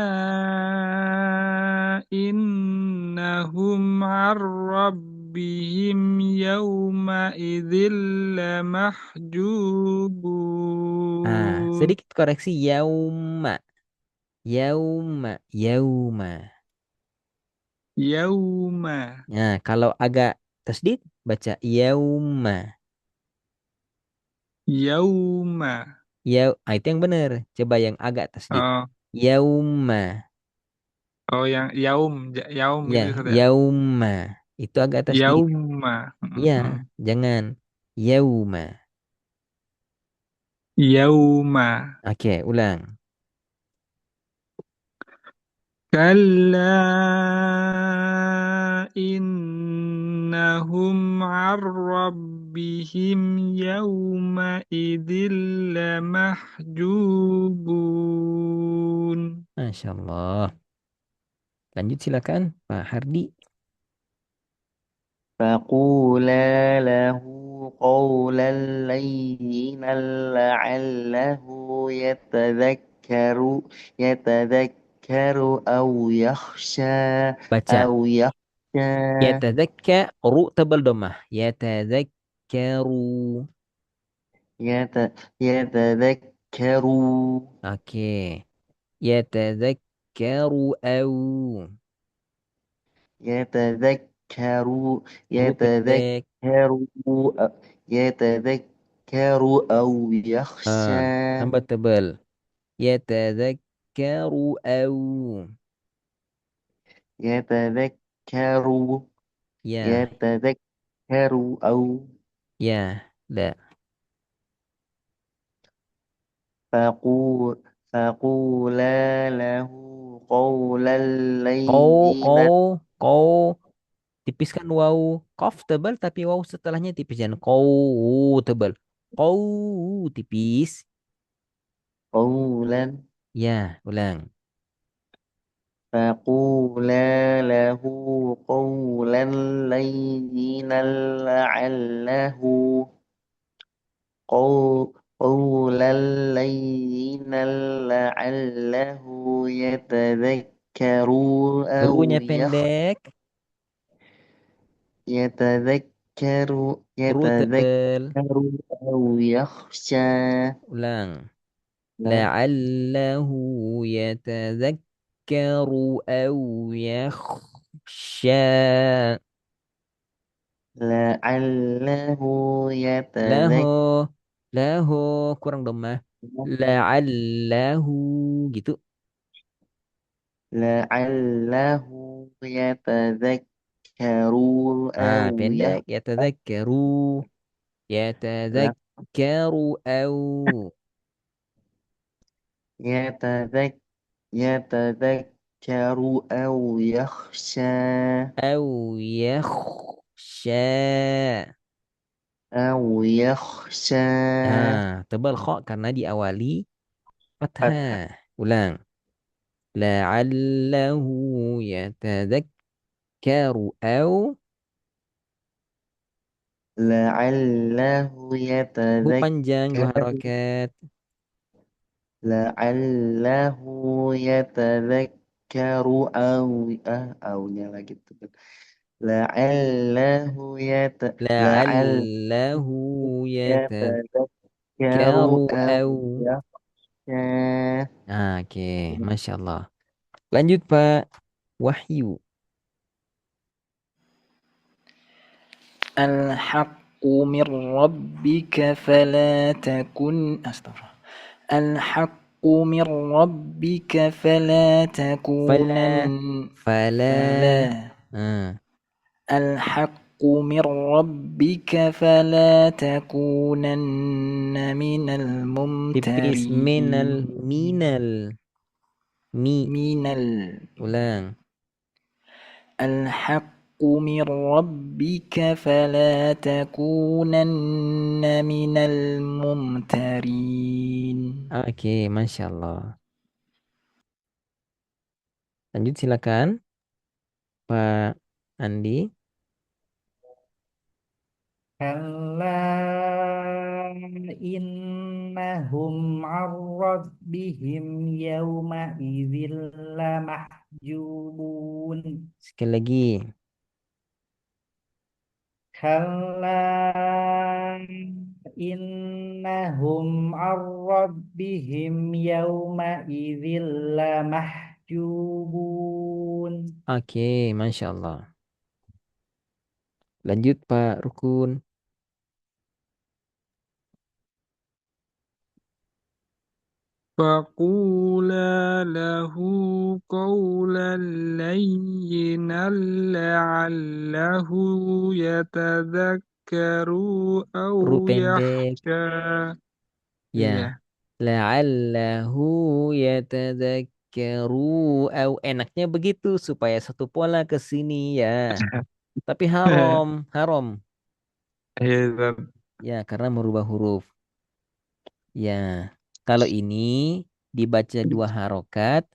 إنهم عن ربهم يومئذ لمحجوبون Sedikit koreksi. Yauma. Yauma. Yauma. يوم Nah, kalau agak tasdid, baca yauma. يوم Itu yang benar. Coba yang agak tasdid. oh Yauma. oh yang yaum yaum Ya, gitu Ustaz ya yauma. Itu agak tasdid. yaum Ya, jangan. Yauma. yaum Oke, ulang. كلا إنهم عن ربهم يومئذ لمحجوبون Masya Allah. Lanjut silakan, Pak Hardi. فقولا له قولا لينا لعله يتذكر أو يخشى Baca. أو يخشى Yatadzakkaru tebal domah. Yatadzakkaru. يتذكر Oke. Yatadzakkaru au. يتذكر Ru pendek. يتذكر يتذكر أو يخشى Tambah tebal. Yatadzakkaru au. يتذكر Ya, يتذكر أو ya, da. فقول فقولا له قولا Kau, لينا kau, kau. Tipiskan waw. Kof tebal tapi waw setelahnya tipis. Jangan kau tebal. Kau tipis. قولا Ya, ulang. فقولا له قولا لينا لعله قولا لينا لعله يتذكر Runya أو pendek. يتذكر Ru tebal. يتذكر أو يخشى Ulang. La'allahu yatadzakkaru aw yakhsha. لعله Lahu. يتذكر Lahu. Kurang domah. La'allahu. Gitu. لعله يتذكر أو Pendek. Yatadzakkaru. Yatadzakkaru aw. يتذكر يتذكر أو يخشى Aw yakhsha. أو يخشى Tebal kok karena diawali فتح fathah. Ulang. La'allahu yatadzakkaru aw. لعله Hu panjang dua يتذكر harokat. لعله يتذكر au aunya lagi tuh. La'allahu la'al La'allahu yatadakkaru yatadakkaru au au. yakhsha. Oke, Masya Allah. Lanjut Pak Wahyu. الحق من ربك فلا تكن الحق من ربك فلا تكونن Fala. Fala. فلا Ah, الحق من ربك فلا تكونن من tipis الممترين minal mi من ulang. الحق من ربك فلا تكونن من الممترين. Oke, Masya Allah. Lanjut silakan Pak Andi. كلا إنهم عن ربهم يومئذ لمحجوبون Sekali lagi. كلا إنهم عن ربهم يومئذ لمحجوبون Oke, Masya Allah. Lanjut Pak Rukun. فقولا له قولا لينا لعله يتذكر أو Huruf pendek. يخشى. Iya. Ya. La'allahu yatadakkaru au enaknya begitu supaya satu pola ke sini ya. Tapi haram, haram. Iya, Ustaz. Ya, karena merubah huruf. Ya. Kalau ini dibaca dua harokat,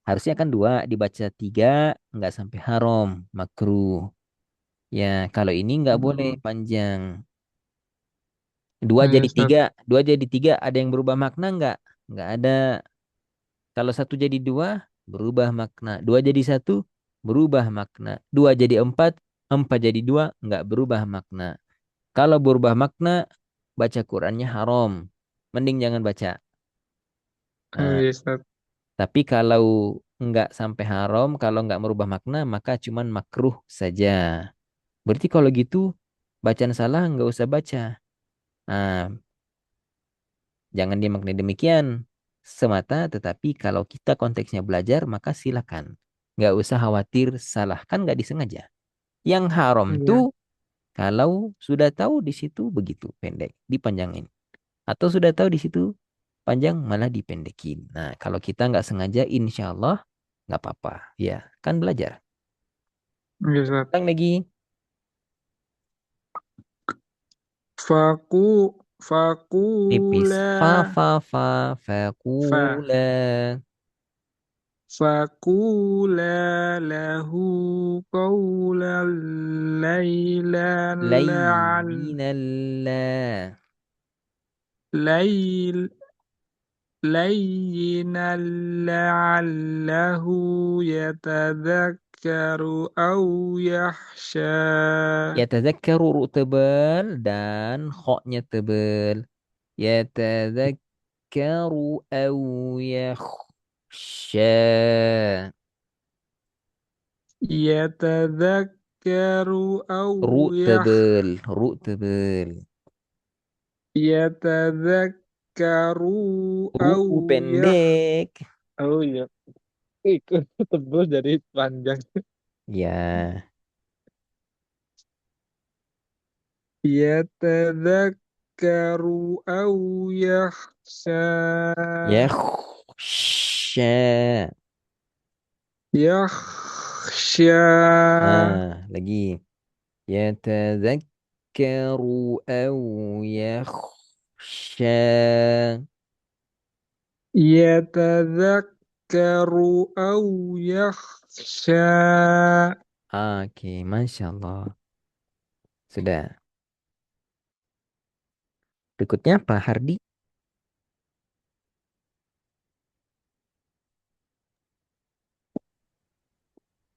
harusnya kan dua, dibaca tiga, nggak sampai haram, makruh. Ya, kalau ini nggak boleh Hmm. panjang. Dua Iya, jadi Ustaz. tiga, dua jadi tiga, ada yang berubah makna nggak? Nggak ada. Kalau satu jadi dua, berubah makna. Dua jadi satu, berubah makna. Dua jadi empat, empat jadi dua, nggak berubah makna. Kalau berubah makna, baca Qurannya haram. Mending jangan baca. Oh, Nah, iya, Ustaz. tapi kalau nggak sampai haram, kalau nggak merubah makna, maka cuman makruh saja. Berarti kalau gitu, bacaan salah nggak usah baca. Nah, jangan dimaknai demikian semata, tetapi kalau kita konteksnya belajar, maka silakan. Nggak usah khawatir salah, kan nggak disengaja. Yang haram Iya. tuh kalau sudah tahu di situ begitu pendek, dipanjangin. Atau sudah tahu di situ panjang malah dipendekin. Nah, kalau kita nggak sengaja, insya Allah nggak apa-apa. Ya, kan belajar. Iya, Ustaz. Ulang lagi. Faku Tipis. fakula fa Fakula. fakula lahu qawlan laylan Layyinallah. layl لينا لعله يتذكر أو يخشى. Yatadzakkaru ru tebal dan khoknya tebal. Yatadzakkaru au yakhsha. يتذكر Ru أو tebal, ru tebal. يتذكر Ru أو pendek. Oh iya, ikut tebel jadi panjang. Ya, يتذكر أو يخشى. yakhsha. يخشى. Ah, lagi. Yatadzakkaru au yakhsha. يتذكر أو يخشى. Oke, Masya Allah. Sudah. Berikutnya Pak Hardi.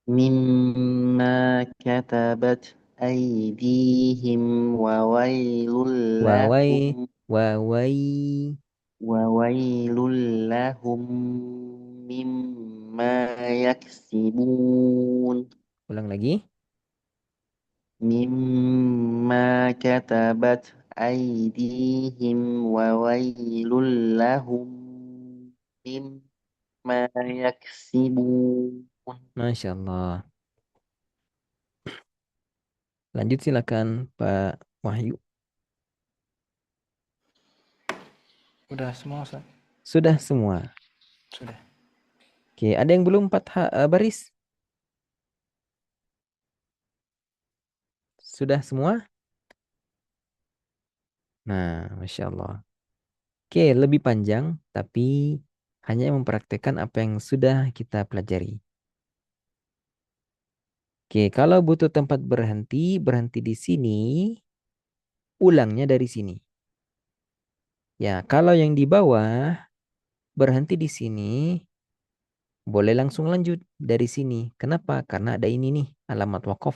مما كتبت أيديهم Wawai, wawai. وويل لهم مما يكسبون Ulang lagi. مما كتبت أيديهم وويل لهم مما يكسبون. Masya Allah. Lanjut silakan Pak Wahyu. Udah semua Ustaz? Sudah semua. Sudah. Oke, ada yang belum 4 baris? Sudah semua? Nah, Masya Allah. Oke, lebih panjang, tapi hanya mempraktekkan apa yang sudah kita pelajari. Oke, kalau butuh tempat berhenti, berhenti di sini, ulangnya dari sini. Ya, kalau yang di bawah, berhenti di sini, boleh langsung lanjut dari sini. Kenapa? Karena ada ini nih, alamat wakaf.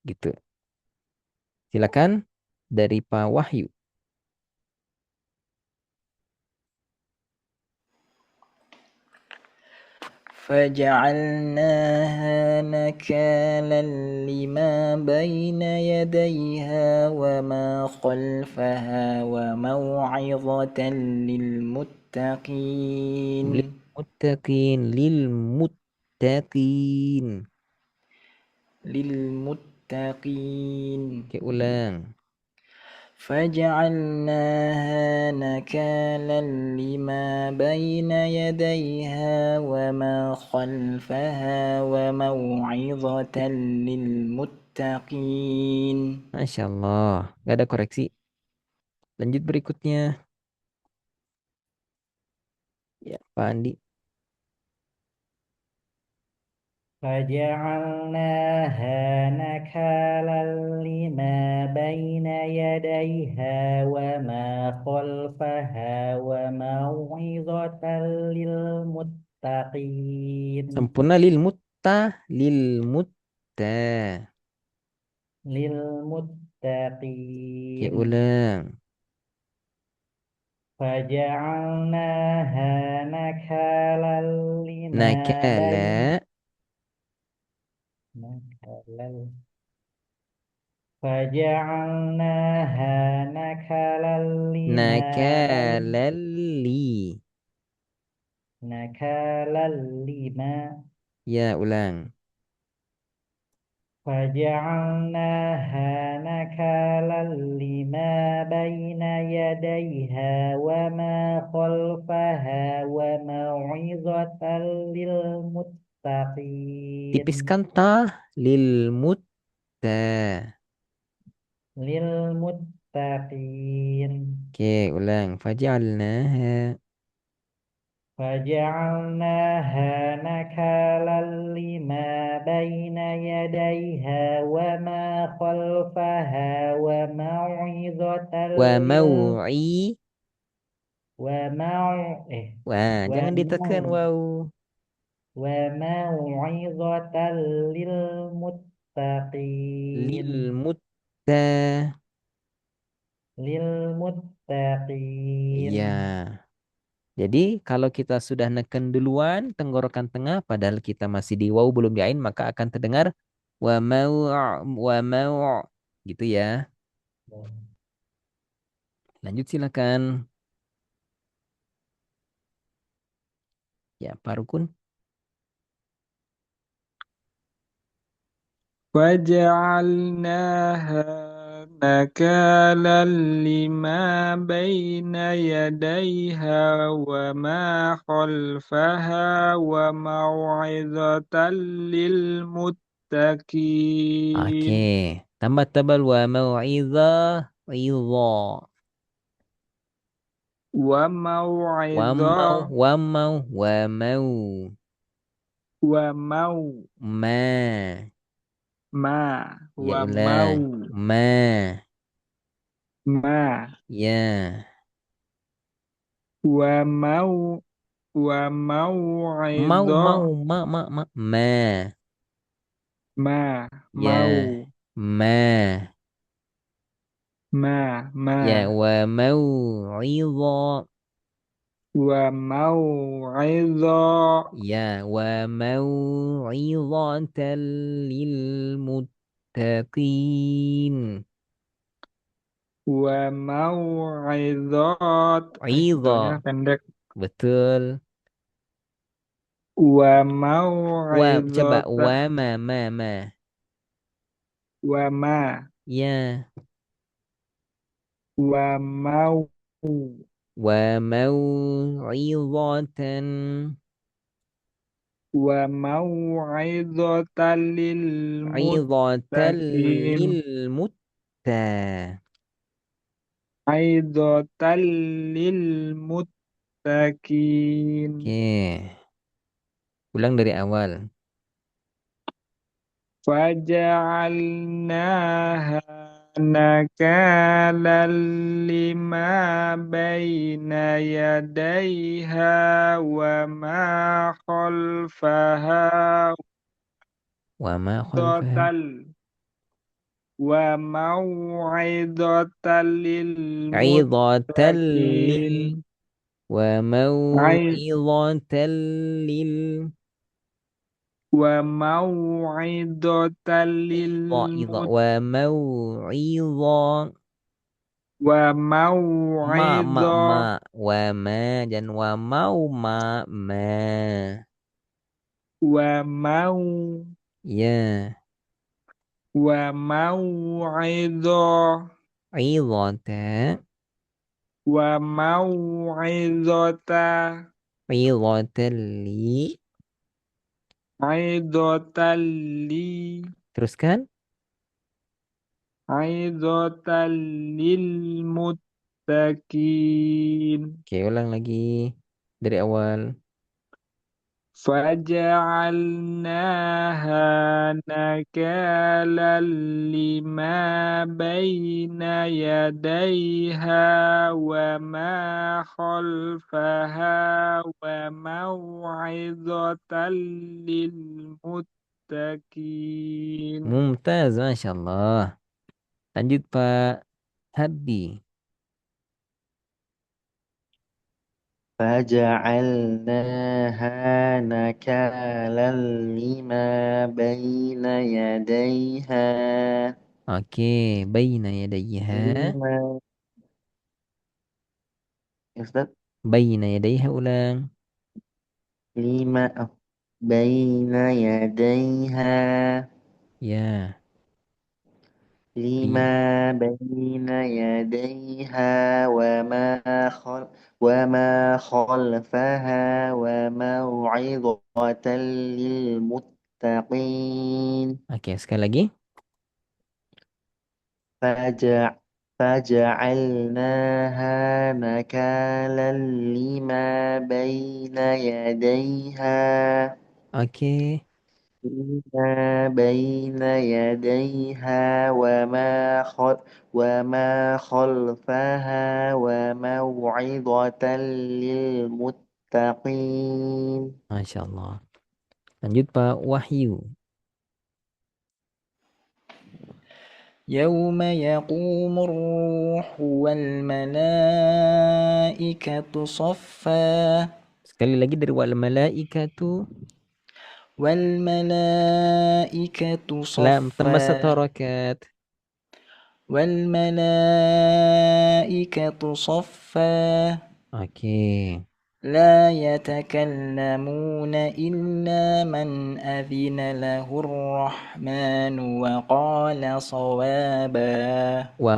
Gitu. Silakan dari Pak Wahyu. فجعلناها نكالا لما بين يديها وما خلفها وموعظة للمتقين Lilmuttaqin. للمتقين Oke, ulang. فجعلناها نكالا لما بين يديها وما خلفها وموعظة للمتقين. Masya Allah. Gak ada koreksi. Lanjut berikutnya. Ya, Pak Andi. فجعلناها نكالا لما بين يديها وما خلفها وموعظة للمتقين Sempurna lilmutta. Oke, للمتقين ulang. فجعلناها نكالا لما Nakala. بين نكالا فجعلناها نكالا لما بين Nakalali. نكالا لما Ya, ulang. فجعلناها نكالا لما بين يديها وما خلفها وموعظة للمتقين Tipiskan ta lilmutta. للمتقين Oke, ulang. Faja'alnaha. فجعلناها نكالا لما بين يديها وما خلفها وموعظة Wa mau'i. ومو... إيه. Wah, jangan ditekan ومو... wow. وموعظة للمتقين Lilmutta. للمتقين Iya. Jadi kalau kita sudah neken duluan tenggorokan tengah padahal kita masih di waw belum di ain maka akan terdengar wa mau gitu ya. Lanjut silakan. Ya, Pak Rukun. وجعلناها نكالا لما بين يديها وما خلفها وموعظة Oke, للمتقين. tambah tebal wa mau'izah idza. وموعظة Wa mau ومو ma. ما Ya ulang. ومو Ma. ما Ya. ومو Wa Mau, mau'idhah. ma. Ma. Ya, Mau. ma. Ma. Ya, wa mau'idhah. Wa mau'idhah. Ya, wa mau'izatan lil muttaqin. Wa mau'idhat. Itunya Idha, pendek. betul. Wa Coba mau'idhata. ma. Wa ma. Ya, Wa mau. wa mau'izatan. Wa mau'idhatan lil Izatan muttaqin. lil mutta. Aidatan lil muttaqin. Oke, ulang dari awal. Faja'alnaha nakalan lima baina yadayha wa ma khalfaha Wa ma khalfaha. dotal wa mau'idatan lil Izatan lil. muttaqin. Wa Ai- mau'izatan lil. wa mau'idatan lil Idha. Wa mau'izah. wa Ma. mau'idhah Wa ma. Dan wa mau ma. wa mau Ya. wa mau'idhah Izata. wa mau'idhata Izatan li.'idhatan li Teruskan. 'idhatan lil muttaqin. Oke, ulang lagi. Dari awal. Faja'alnaha nakalan lima baina yadayha wa ma khalfaha wa mau'izatan lil muttaqin. Mumtaz, Masya Allah. Lanjut Pak Hadi. فجعلناها نكالا لما بين يديها Oke, baina yadayha. lima ya Ustaz Baina yadayha ulang. lima بين يديها Ya, لما bi. بين يديها وما خلفها وموعظة للمتقين Oke, sekali lagi. فجع فجعلناها نكالا لما بين يديها Oke. لما بين يديها وما خلفها وموعظة للمتقين Masya Allah. Lanjut Pak Wahyu. يوم يقوم الروح والملائكة صفا Sekali lagi dari wal malaikatu. والملائكة Lam tambah صفا satu harakat. والملائكة صفا Oke. لا يتكلمون إلا من أذن له الرحمن وقال صوابا Wa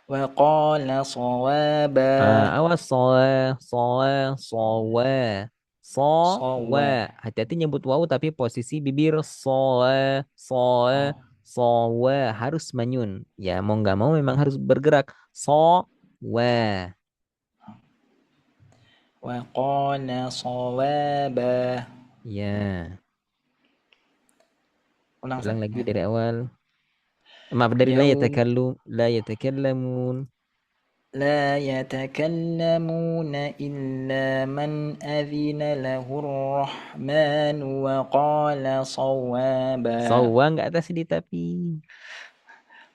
وقال صوابا awas صواب hati-hati nyebut wawu tapi posisi bibir sawa harus manyun ya mau nggak mau memang harus bergerak sawa وقال صوابا. ya Ulang ulang Ustaz. lagi Ya. dari awal maaf dari Yaum la yatakallamun لا يتكلمون إلا من أذن له الرحمن وقال صوابا Sawa nggak tasdid tapi.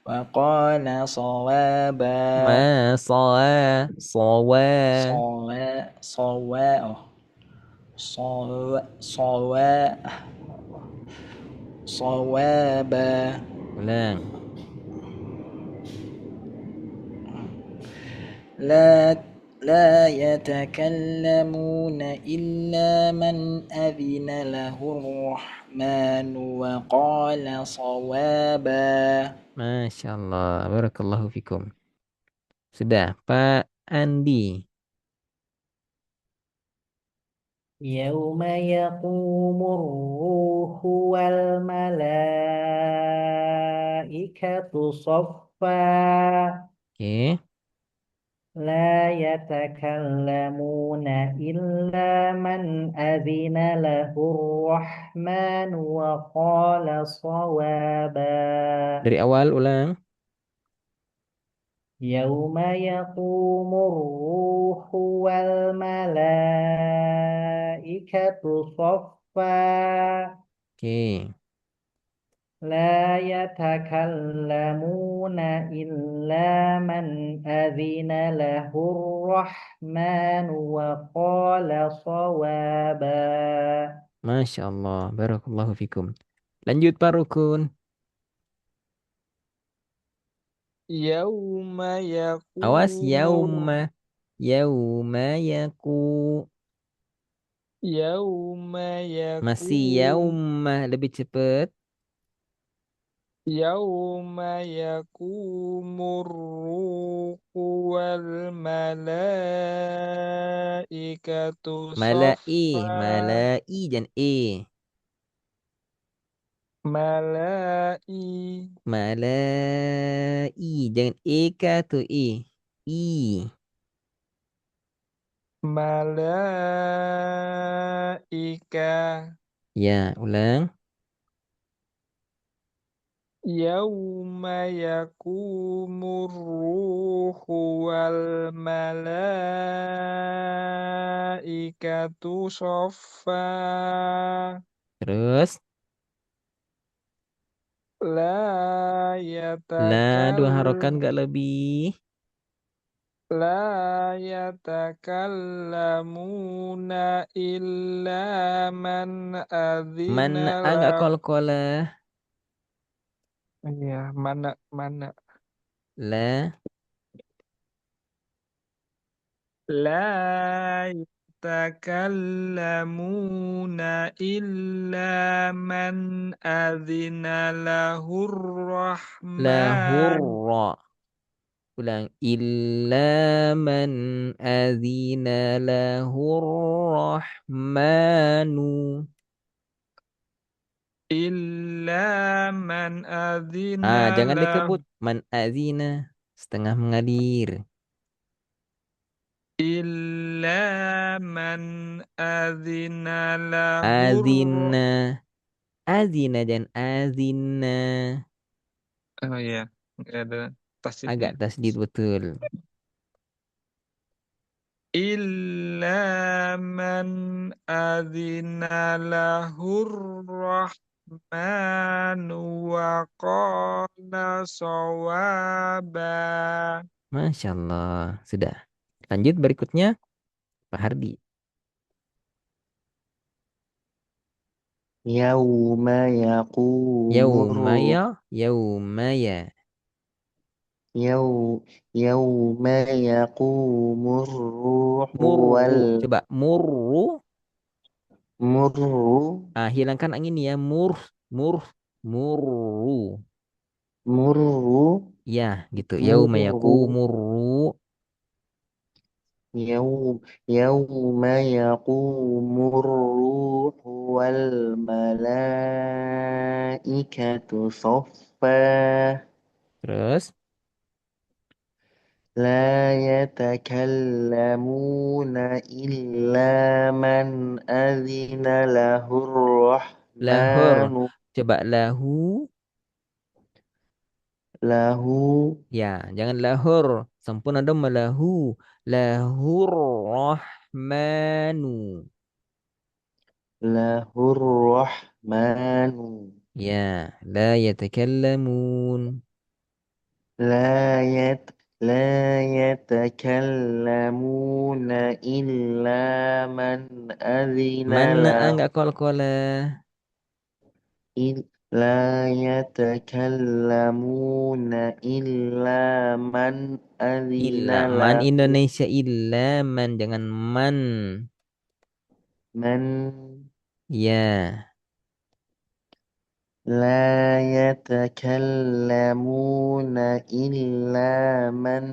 وقال صوابا Ma sawa sawa. صوا صوابا Ulang. لا لا يتكلمون إلا من أذن له الرحمن وقال صوابا Masya Allah. Barakallahu fikum. Sudah, Pak Andi. يوم يقوم الروح والملائكة صفا Oke. لا يتكلمون إلا من أذن له الرحمن وقال صوابا Dari awal ulang. يوم يقوم الروح والملائكة صفا Oke. لا يتكلمون إلا من أذن له الرحمن وقال صوابا Masya Allah. Barakallahu fikum. Lanjut Pak Rukun. Yauma Awas yakumur yauma. Yauma yaku. Yauma Masih yakum yauma. Lebih cepat. Yauma yakumur ruhu wal malaikatu Malai. saffa Malai dan e. malai Malai. Jangan e kah tu e. I. malaika Ya, ulang. Yauma yakumur ruhu wal malaikatu saffa Terus. La Lah, dua yatakal harokat nggak lebih. La yatakallamuna illa man Man adzina agak lah. kol-kolah. Iya, mana Lah. La yatakallamuna illa man adzina lahur rahman. Lahurra. Ulang. Illa man azina lahur rahmanu. Illa man adzina Jangan lah. dikebut. Man azina. Setengah mengalir. Illa man adzina lahur. Azina. Azina dan azina. Oh iya, nggak ada tasdidnya. Agak tasdid betul. Illa man adzina lahur rahmanu wa qala sawaba. Masya Allah. Sudah. Lanjut berikutnya. Pak Hardi. Yauma yaqumur Yaumaya. Yaumaya. Yau yauma yaqumur ruhu wal Murru. Coba. Murru. murru Hilangkan angin ya. Mur. Murru. murru Ya, gitu. Yauma murru yakumurru. يوم يوم يقوم الروح والملائكة صفا Terus. لا يتكلمون إلا من أذن له Lahur. الرحمن Coba lahu. lahu Ya, jangan lahur. Sempurna dhamma lahu. Lahur rahmanu. lahur rahmanu Ya, la yatakallamun. la yat la yatakallamuna illa man adzina Mana lahu enggak kol-kola? la yatakallamuna illa man adzina Illa man lahu Indonesia illa man jangan man. man Ya, لا يتكلمون إلا من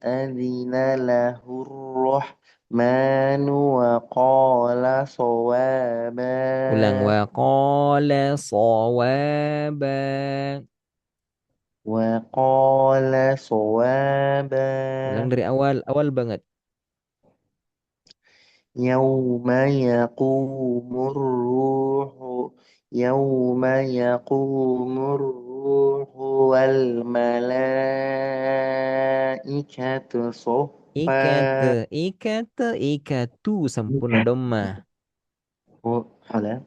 أذن له الرحمن وقال ulang صوابا wa qala shawaba. وقال Ulang صوابا dari awal, awal banget. يوم يقوم الروح يوم يقوم الروح والملائكة Ikate, صفا ikate, ikatu sempurna dhamma. حلا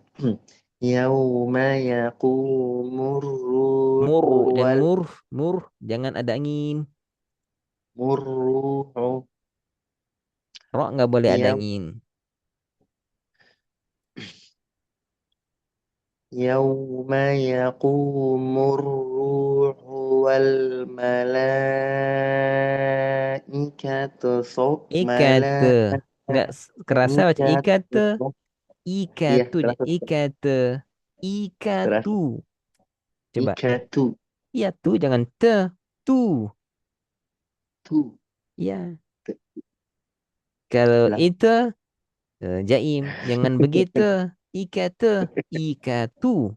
يوم يقوم الروح Mur dan mur jangan ada angin. والروح Ro nggak boleh ada يوم angin. يوم يقوم الروح والملائكة Ikate, nggak kerasa baca ملائكة ikate, iya ikatu, terasa ikate, terasa ikatu. Coba, ikatu iya tuh jangan te, tuh. tu Iya, kalau ulang itu jaim, jangan begitu. Ikate, ikatu.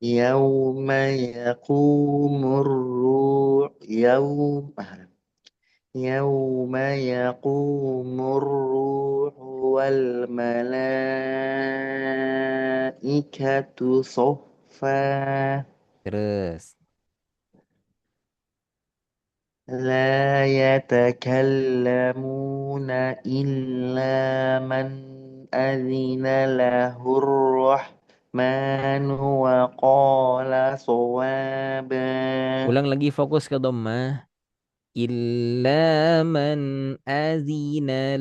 يوم يقوم الروح يوم يقوم الروح والملائكة صفا Terus, لا يتكلمون إلا من أذن له الرحمن وقال صوابا ulang lagi fokus ke dhamma. Illa man azina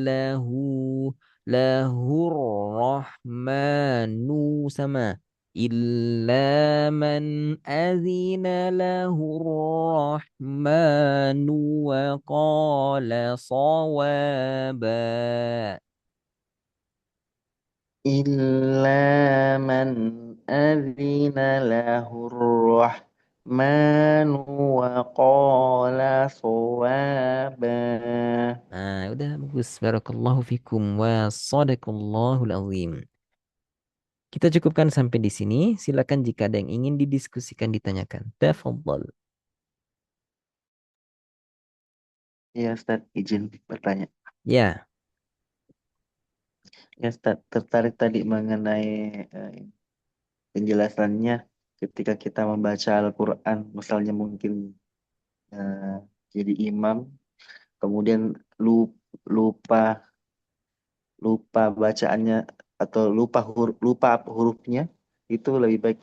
lahur rahmanu sama. Illa man azina lahur rahmanu wa qala sawaba. إلا من أذن له الرحمن وقال صوابا Nah, udah bagus. Barakallahu fikum wa sadaqallahul azim. Kita cukupkan sampai di sini. Silakan jika ada yang ingin didiskusikan, ditanyakan. Tafadhal. Ya Ustaz, izin bertanya. Ya, Ya Ustaz, tertarik tadi mengenai penjelasannya ketika kita membaca Al-Quran, misalnya mungkin eh, jadi imam, kemudian lupa lupa bacaannya atau lupa hurufnya, itu lebih baik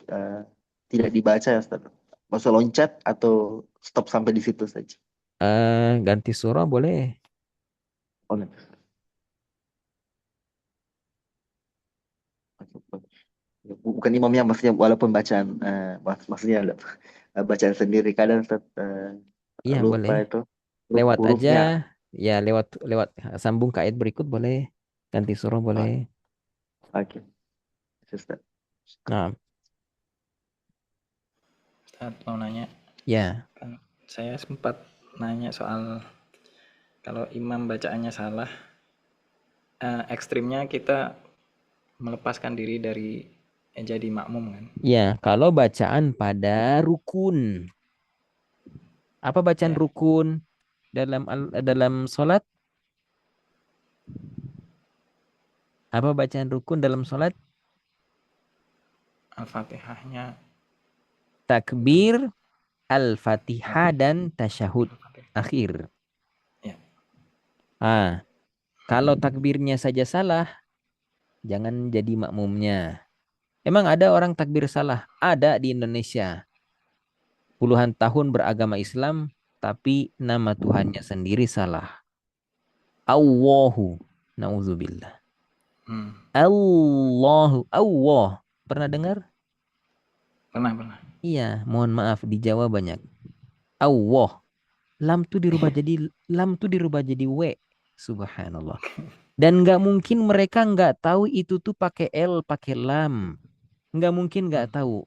tidak dibaca ya Ustaz. Maksud loncat atau stop sampai di situ saja. ganti surah boleh. Oh, no. Bukan imamnya, maksudnya walaupun bacaan maksudnya bacaan sendiri kadang Ustaz, Iya, lupa boleh. itu Lewat aja. hurufnya. Ya, lewat lewat sambung ke ayat berikut boleh. Ganti surah boleh. Oh, oke, Ustaz. Nah, Ustaz mau nanya, ya. kan saya sempat nanya soal kalau imam bacaannya salah, ekstrimnya kita melepaskan diri dari jadi makmum kan? Ya, kalau bacaan pada rukun. Apa bacaan Ya, rukun dalam salat? Apa bacaan rukun dalam salat? Al-Fatihahnya Takbir, Al-Fatihah, dan tasyahud Al-Fatihah. akhir. Ya. Kalau takbirnya saja salah, jangan jadi makmumnya. Emang ada orang takbir salah? Ada di Indonesia. Puluhan tahun beragama Islam, tapi nama Tuhannya sendiri salah. Allahu. Nauzubillah. Hmm. Allahu. Allah. Pernah dengar? Pernah. Iya, mohon maaf. Di Jawa banyak. Allah. Lam tuh dirubah jadi W. Subhanallah. Dan nggak mungkin mereka nggak tahu itu tuh pakai L, pakai lam. Nggak mungkin nggak tahu.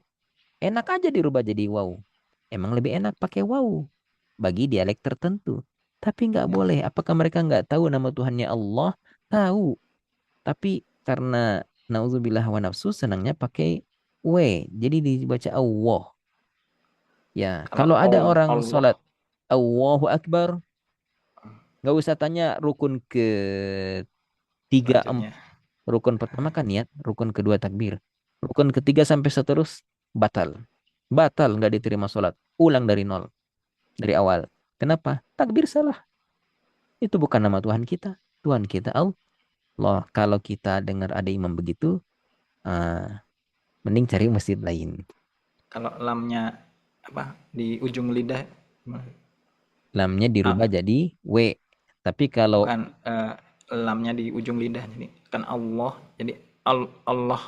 Enak aja dirubah jadi waw. Emang lebih enak pakai waw bagi dialek tertentu. Tapi nggak boleh. Apakah mereka nggak tahu nama Tuhannya Allah? Tahu. Tapi karena nauzubillah wa nafsu senangnya pakai W. Jadi dibaca Allah. Ya, kalau ada orang Allah sholat Allahu Akbar, nggak usah tanya rukun ketiga, selanjutnya. rukun pertama kan niat, rukun kedua takbir. Rukun ketiga sampai seterus batal. Batal nggak diterima sholat. Ulang dari nol. Dari awal. Kenapa? Takbir salah. Itu bukan nama Tuhan kita. Tuhan kita Allah. Kalau kita dengar ada imam begitu, mending cari masjid lain. Kalau lamnya apa di ujung lidah gimana? Lamnya dirubah jadi W. Tapi kalau Bukan lamnya di ujung lidah, jadi kan Allah, jadi Allah.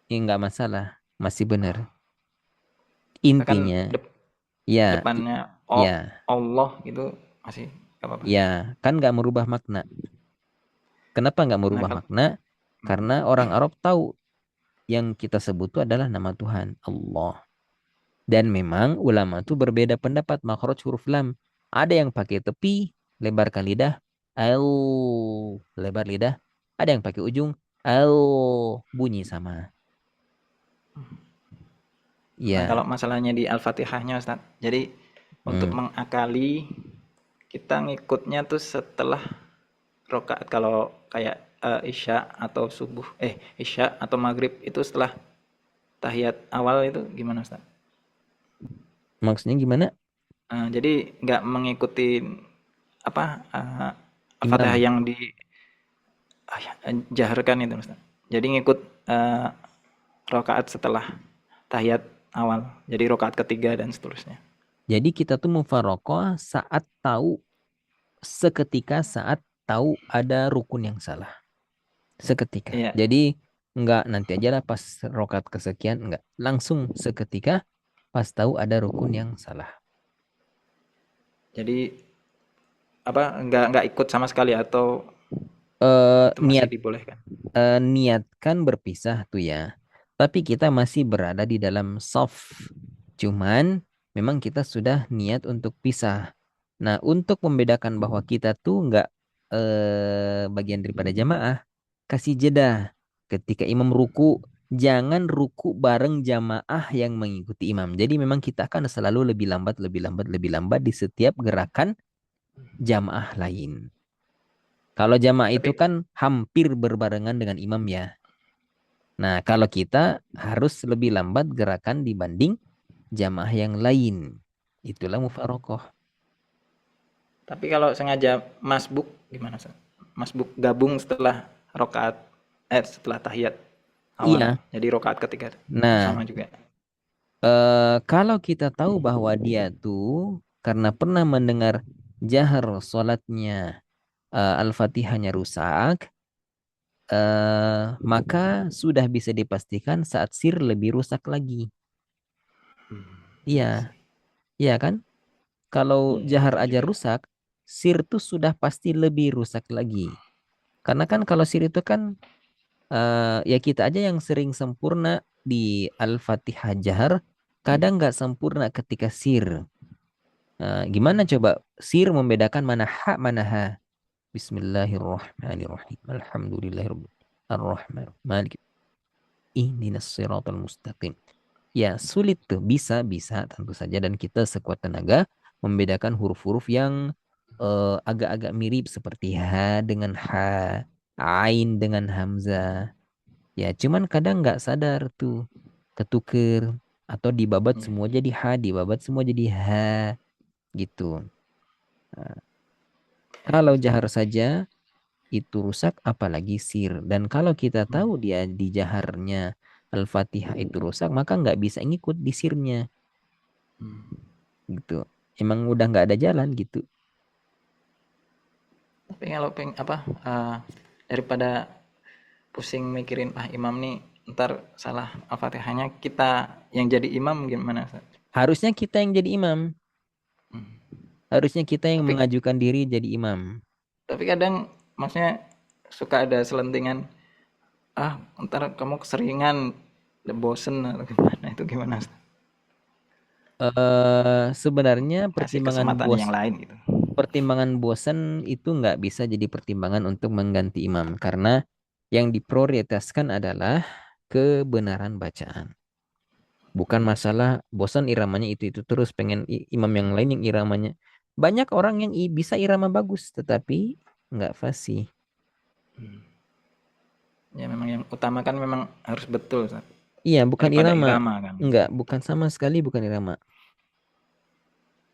ya nggak masalah, masih benar. Kan Intinya, ya, depannya ya, Allah gitu masih nggak apa-apa. ya, kan nggak merubah makna. Kenapa nggak Nah, merubah makna? Karena orang Arab tahu yang kita sebut itu adalah nama Tuhan, Allah. Dan memang ulama itu berbeda pendapat makhraj huruf lam. Ada yang pakai tepi, lebarkan lidah, al, lebar lidah. Ada yang pakai ujung, al, bunyi sama. Nah, Ya, kalau masalahnya di Al-Fatihahnya Ustaz. Jadi untuk mengakali kita ngikutnya tuh setelah rokaat, kalau kayak Isya atau subuh, Isya atau maghrib itu setelah tahiyat awal itu gimana Ustaz? maksudnya gimana? Jadi nggak mengikuti apa Al-Fatihah Imam. yang dijaharkan itu Ustaz. Jadi ngikut rokaat setelah tahiyat awal. Jadi rokaat ketiga dan seterusnya. Jadi kita tuh mufarokoh seketika saat tahu ada rukun yang salah. Seketika. Iya. Jadi enggak nanti aja lah pas rokat kesekian, enggak. Langsung seketika pas tahu ada rukun yang salah. Jadi apa nggak ikut sama sekali atau itu masih dibolehkan? Niatkan berpisah tuh ya. Tapi kita masih berada di dalam soft. Cuman memang kita sudah niat untuk pisah. Nah, untuk membedakan bahwa kita tuh enggak bagian daripada jamaah, kasih jeda. Ketika imam ruku, jangan ruku bareng jamaah yang mengikuti imam. Jadi memang kita akan selalu lebih lambat di setiap gerakan jamaah lain. Kalau jamaah itu Tapi kan hampir berbarengan dengan imam ya. Nah, kalau kita harus lebih lambat gerakan dibanding jamaah yang lain. Itulah mufarokoh. tapi kalau sengaja masbuk gimana Ustaz? Masbuk gabung setelah rokaat setelah tahiyat awal. Iya. Jadi rokaat ketiga. Nah, Sama juga. kalau kita tahu bahwa dia tuh karena pernah mendengar jahar sholatnya Al-Fatihahnya rusak, maka sudah bisa dipastikan saat sir lebih rusak lagi. Iya, iya kan? Kalau jahar Betul aja juga. rusak, sir tuh sudah pasti lebih rusak lagi. Karena kan kalau sir itu kan ya kita aja yang sering sempurna di Al-Fatihah jahar, kadang nggak sempurna ketika sir. Gimana coba sir membedakan mana ha mana ha? Bismillahirrahmanirrahim. Alhamdulillahirabbil Ar-Rahman Malik. Ihdinas siratal mustaqim. Ya, sulit tuh. Bisa tentu saja. Dan kita sekuat tenaga membedakan huruf-huruf yang agak-agak mirip seperti ha dengan ha, ain dengan hamzah. Ya, cuman kadang nggak sadar tuh. ketuker, atau dibabat semua jadi ha, dibabat semua jadi ha, gitu. Nah, kalau jahar saja itu rusak, apalagi sir. Dan kalau kita tahu dia di jaharnya Al-Fatihah itu rusak, maka nggak bisa ngikut di sirnya, gitu. Emang udah nggak ada jalan gitu. Tapi kalau daripada pusing mikirin imam nih ntar salah Al-Fatihahnya, kita yang jadi imam gimana, Ustaz? Harusnya kita yang jadi imam. Harusnya kita yang Tapi mengajukan diri jadi imam. tapi kadang maksudnya suka ada selentingan, ntar kamu keseringan, udah bosen atau gimana, itu gimana, Ustaz? Sebenarnya Kasih kesempatan yang lain gitu. pertimbangan bosan itu nggak bisa jadi pertimbangan untuk mengganti imam, karena yang diprioritaskan adalah kebenaran bacaan. Bukan masalah bosan iramanya itu terus, pengen imam yang lain yang iramanya. Banyak orang yang bisa irama bagus tetapi nggak fasih. Ya memang yang utama kan memang harus betul, Ustaz. Iya, bukan Daripada irama. irama kan. Enggak, bukan sama sekali bukan irama.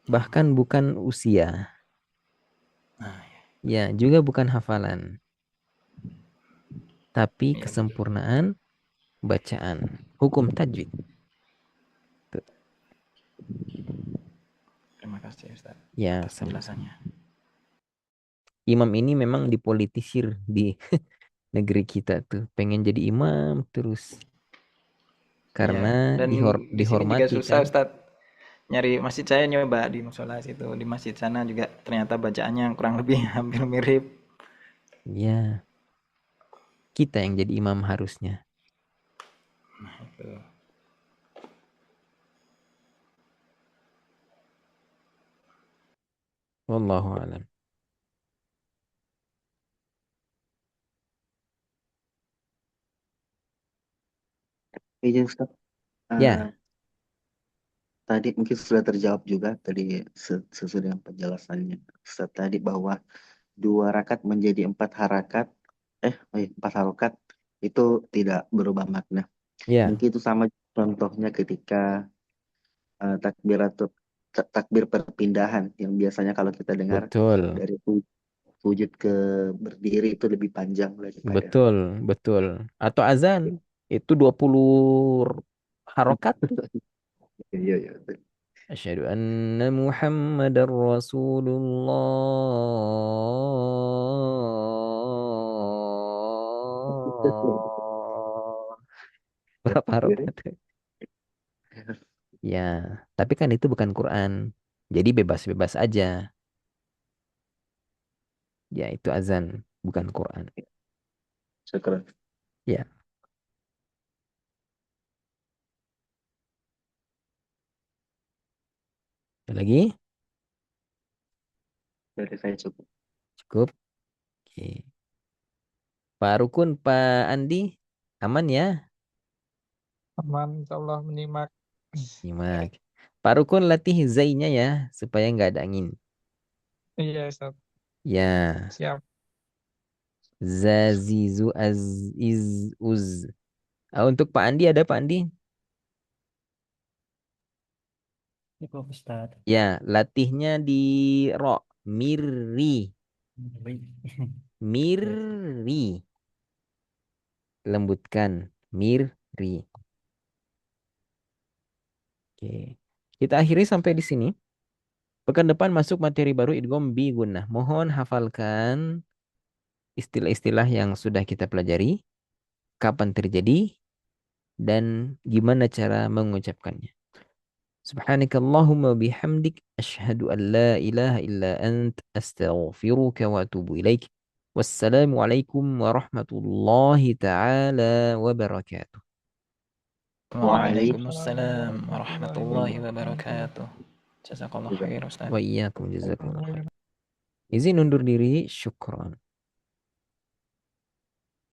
Bahkan bukan usia. Ya, juga bukan hafalan. Tapi Iya, kesempurnaan bacaan. Hukum tajwid. Tuh. terima kasih, Ustaz, Ya, atas sama-sama. penjelasannya. Imam ini memang dipolitisir di negeri kita tuh. Pengen jadi imam terus. Karena Dan di sini juga dihormati susah, kan. Ustaz. Nyari masjid, saya nyoba di musola situ, di masjid sana juga ternyata bacaannya kurang lebih hampir mirip. Ya, kita yang jadi imam harusnya. Itu. Wallahu a'lam. Iya Ustaz. Ya, Tadi mungkin sudah terjawab juga tadi sesuai dengan penjelasannya Ustaz tadi bahwa 2 rakaat menjadi 4 harakat, 4 harokat itu tidak berubah makna. ya, Mungkin itu sama contohnya ketika takbiratul takbir perpindahan yang biasanya kalau kita dengar betul. dari sujud ke berdiri itu lebih panjang daripada Betul, betul. Atau azan itu 20 harokat tuh. iya iya. Asyhadu anna Muhammadar Rasulullah. Berapa harokat? Ya, tapi kan itu bukan Quran. Jadi bebas-bebas aja. Ya, itu azan, bukan Quran. Syukur. Ya, ada lagi? Dari saya cukup. Cukup. Oke. Pak Rukun, Pak Andi, aman ya? Aman, insyaallah menyimak. Nyimak. Pak Rukun latih zainya ya, supaya nggak ada angin. Iya, Ustaz. Ya, Siap. zazizu az iz uz. Untuk Pak Andi ada Pak Andi? Cukup Ustaz. Ya, latihnya di ro, mirri, Baik. mirri. Lembutkan, mirri. Oke. Kita akhiri sampai di sini. Pekan depan masuk materi baru idgham bi gunnah. Mohon hafalkan istilah-istilah yang sudah kita pelajari, kapan terjadi, dan gimana cara mengucapkannya. Subhanakallahumma bihamdik asyhadu an la ilaha illa ant astaghfiruka wa atubu ilaik. Wassalamualaikum warahmatullahi taala wabarakatuh. Waalaikumsalam Waalaikumsalam warahmatullahi warahmatullahi wabarakatuh. Jazakallah Juga. khair, Ustaz. Wa iyyakum jazakallahu wabarakatuh. khair. Izin undur diri, syukron.